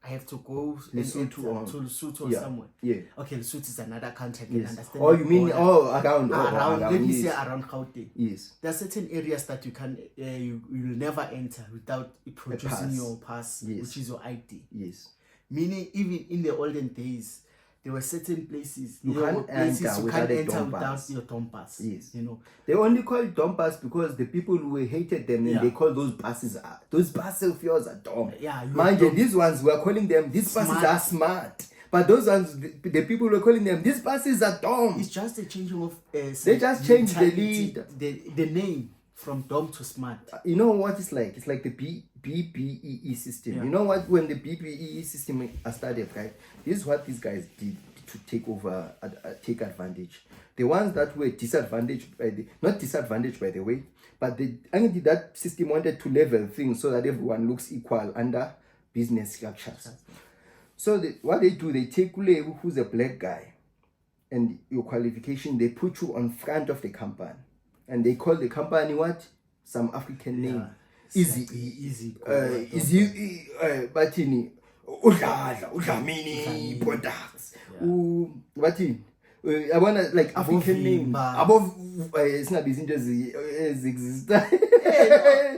I have to go Lesotho or- to Lesotho or Yeah. somewhere. Yeah. Okay, Lesotho is another country. I can Yes. understand. Oh, the you mean border. around? Let me say yes. around Gauteng. Yes. There are certain areas that you can you will never enter without producing pass. your pass, Yes. which is your ID. Yes. Meaning, even in the olden days, there were certain places You there can't were places enter you without can't a enter Dom without pass. your Dom pass. Yes. You know. They only call it dumb pass because the people who hated them and Yeah. they call those passes those passes of yours are dumb. Yeah, you Mind are you, dumb. these ones we are calling them these passes Smart. are smart. But those ones the people were calling them these passes are dumb. It's just a changing of. They just changed the mentality, lead. the name from Dom to Smart. You know what it's like? It's like the BBEE system. Yeah. You know what? When the BBEE system started, right? This is what these guys did to take over, take advantage. The ones that were disadvantaged not disadvantaged by the way, but that system wanted to level things so that everyone looks equal under business structures. So what they do, they take Ulebu, who's a black guy, and your qualification, they put you on front of the company. And they call the company what? Some African name. Easy. Easy, bathini, Udlamini products. Bathini, I wanna like African name. Above, it's not these exist.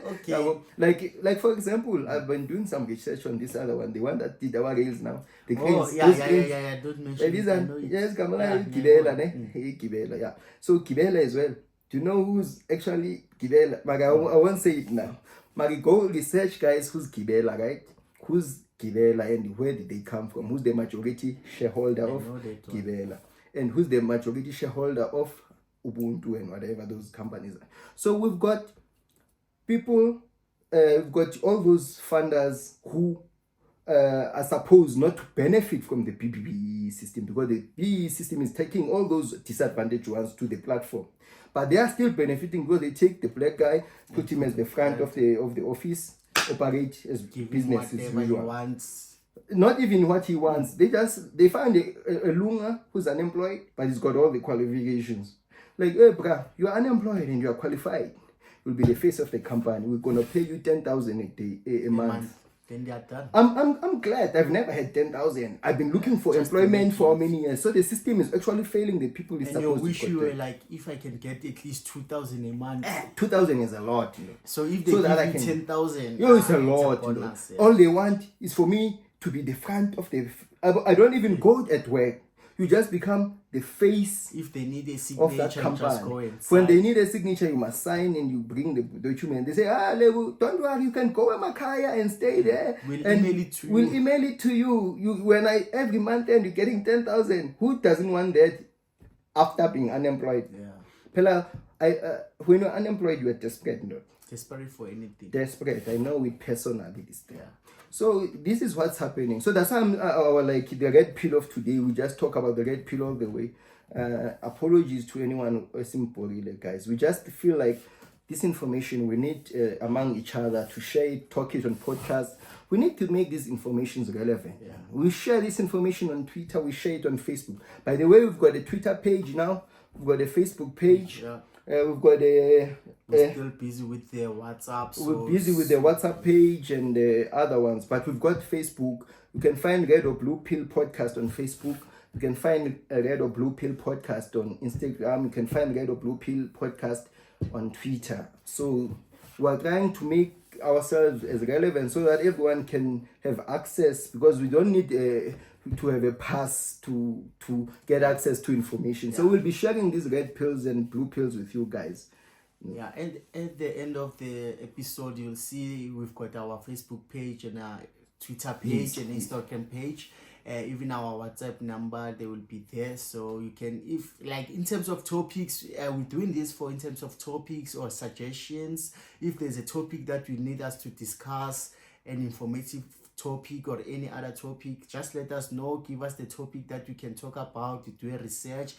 Okay. Like for example, I've been doing some research on this other one. The one that did our rails now. The Oh, cranes. yeah. Those cranes. Don't mention These it. I are, know it. yes, Kamala, Yeah, Kibela, yeah. ne? Hey, Kibela, yeah. So Kibela as well. Do you know who's actually Kibela? I won't say it now. Go research, guys, who's Kibela, right? Who's Kibela and where did they come from? Who's the majority shareholder of know that one. Kibela? And who's the majority shareholder of Ubuntu and whatever those companies are? So we've got people, we've got all those funders who are supposed not to benefit from the BBBE system because the BBE system is taking all those disadvantaged ones to the platform. but they are still benefiting because they take the black guy, put him as the front of the office, operate as Give him business as whatever he usual. wants. Not even what he wants. They find a lunga who's unemployed, but he's got all the qualifications. Like, hey, bruh, you're unemployed and you're qualified. You'll be the face of the company. We're gonna pay you 10,000 a day, a month. Then they are done. I'm glad. I've never had 10,000. I've been looking for Just employment for many years. So the system is actually failing the people it's And you supposed wish to you were protect. like, if I can get at least 2,000 a month. 2,000 is a lot, you know. So if they So that I give you can- 10,000, Yo, it's a lot. You know. bonus, yeah. All they want is for me to be the front of the. I don't even go at work. You just become the face If they need a of that signature, just go company. and When they sign. need a signature, you must sign and you bring the document. They say, Lebu, don't worry, you can go to Makaya and stay there. We'll and email it to We'll you." email it to you. When every month end you're getting 10,000. Who doesn't want that after being unemployed? Yeah. Pela, when you're unemployed, you are desperate, no? Desperate for anything. Desperate. I know with personality. Yeah. So this is what's happening. So that's why I'm like the red pill of today. We just talk about the red pill all the way. Apologies to anyone simple, guys. We just feel like this information we need among each other to share it, talk it on podcasts. We need to make these informations relevant. Yeah. We share this information on Twitter. We share it on Facebook. By the way, we've got a Twitter page now. We've got a Facebook page. Yeah. We've got a. We're still busy with the WhatsApp. So We're busy with the WhatsApp page and the other ones, but we've got Facebook. You can find Red or Blue Pill Podcast on Facebook. You can find a Red or Blue Pill Podcast on Instagram. You can find Red or Blue Pill Podcast on Twitter. So we're trying to make ourselves as relevant so that everyone can have access, because we don't need to have a pass to get access to information. So we'll be sharing these red pills and blue pills with you guys. Yeah, and at the end of the episode, you'll see we've got our Facebook page and our Twitter page and Instagram page. Even our WhatsApp number, they will be there. So you can, if like in terms of topics, we're doing this for in terms of topics or suggestions. If there's a topic that you need us to discuss, an informative topic or any other topic, just let us know. Give us the topic that we can talk about. You do a research.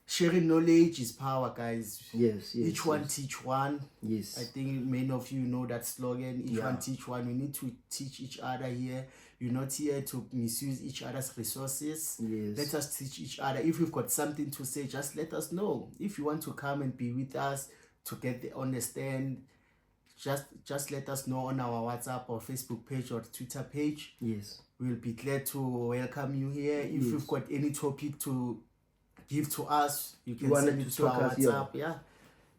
Sharing knowledge is power, guys. Yes. Each one teach one. Yes. I think many of you know that slogan. Each Yeah. one teach one. We need to teach each other here. You're not here to misuse each other's resources. Yes. Let us teach each other. If you've got something to say, just let us know. If you want to come and be with us to get the understand, just let us know on our WhatsApp or Facebook page or Twitter page. Yes. We'll be glad to welcome you here. If Yes. you've got any topic to give to us, you can wanted send it to to our talk us, yeah. WhatsApp. Yeah.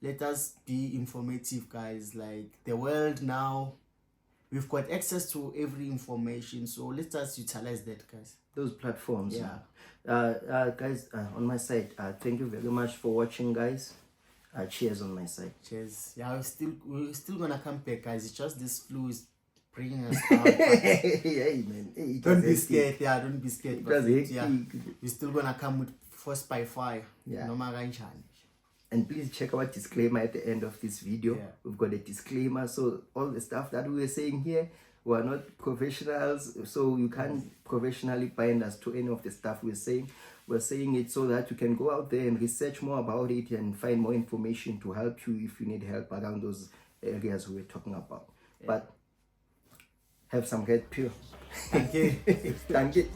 Let us be informative, guys. Like the world now, we've got access to every information. So let us utilize that, guys. Those platforms. Yeah. Guys, on my side, thank you very much for watching, guys. Cheers on my side. Cheers. Yeah, we're still gonna come back, guys. It's just this flu is bringing us down. Hey, man. Hey, it Don't was be hectic. scared. Yeah, don't be scared. It was Yeah, hectic. we're still gonna come with force by fire. Yeah. No matter kanjani. And please check our disclaimer at the end of this video. Yeah. We've got a disclaimer. So all the stuff that we were saying here, we are not professionals. So you can't professionally bind us to any of the stuff we're saying. We're saying it so that you can go out there and research more about it and find more information to help you if you need help around those areas we were talking about. Yeah. But have some red pill. Okay. Thank you.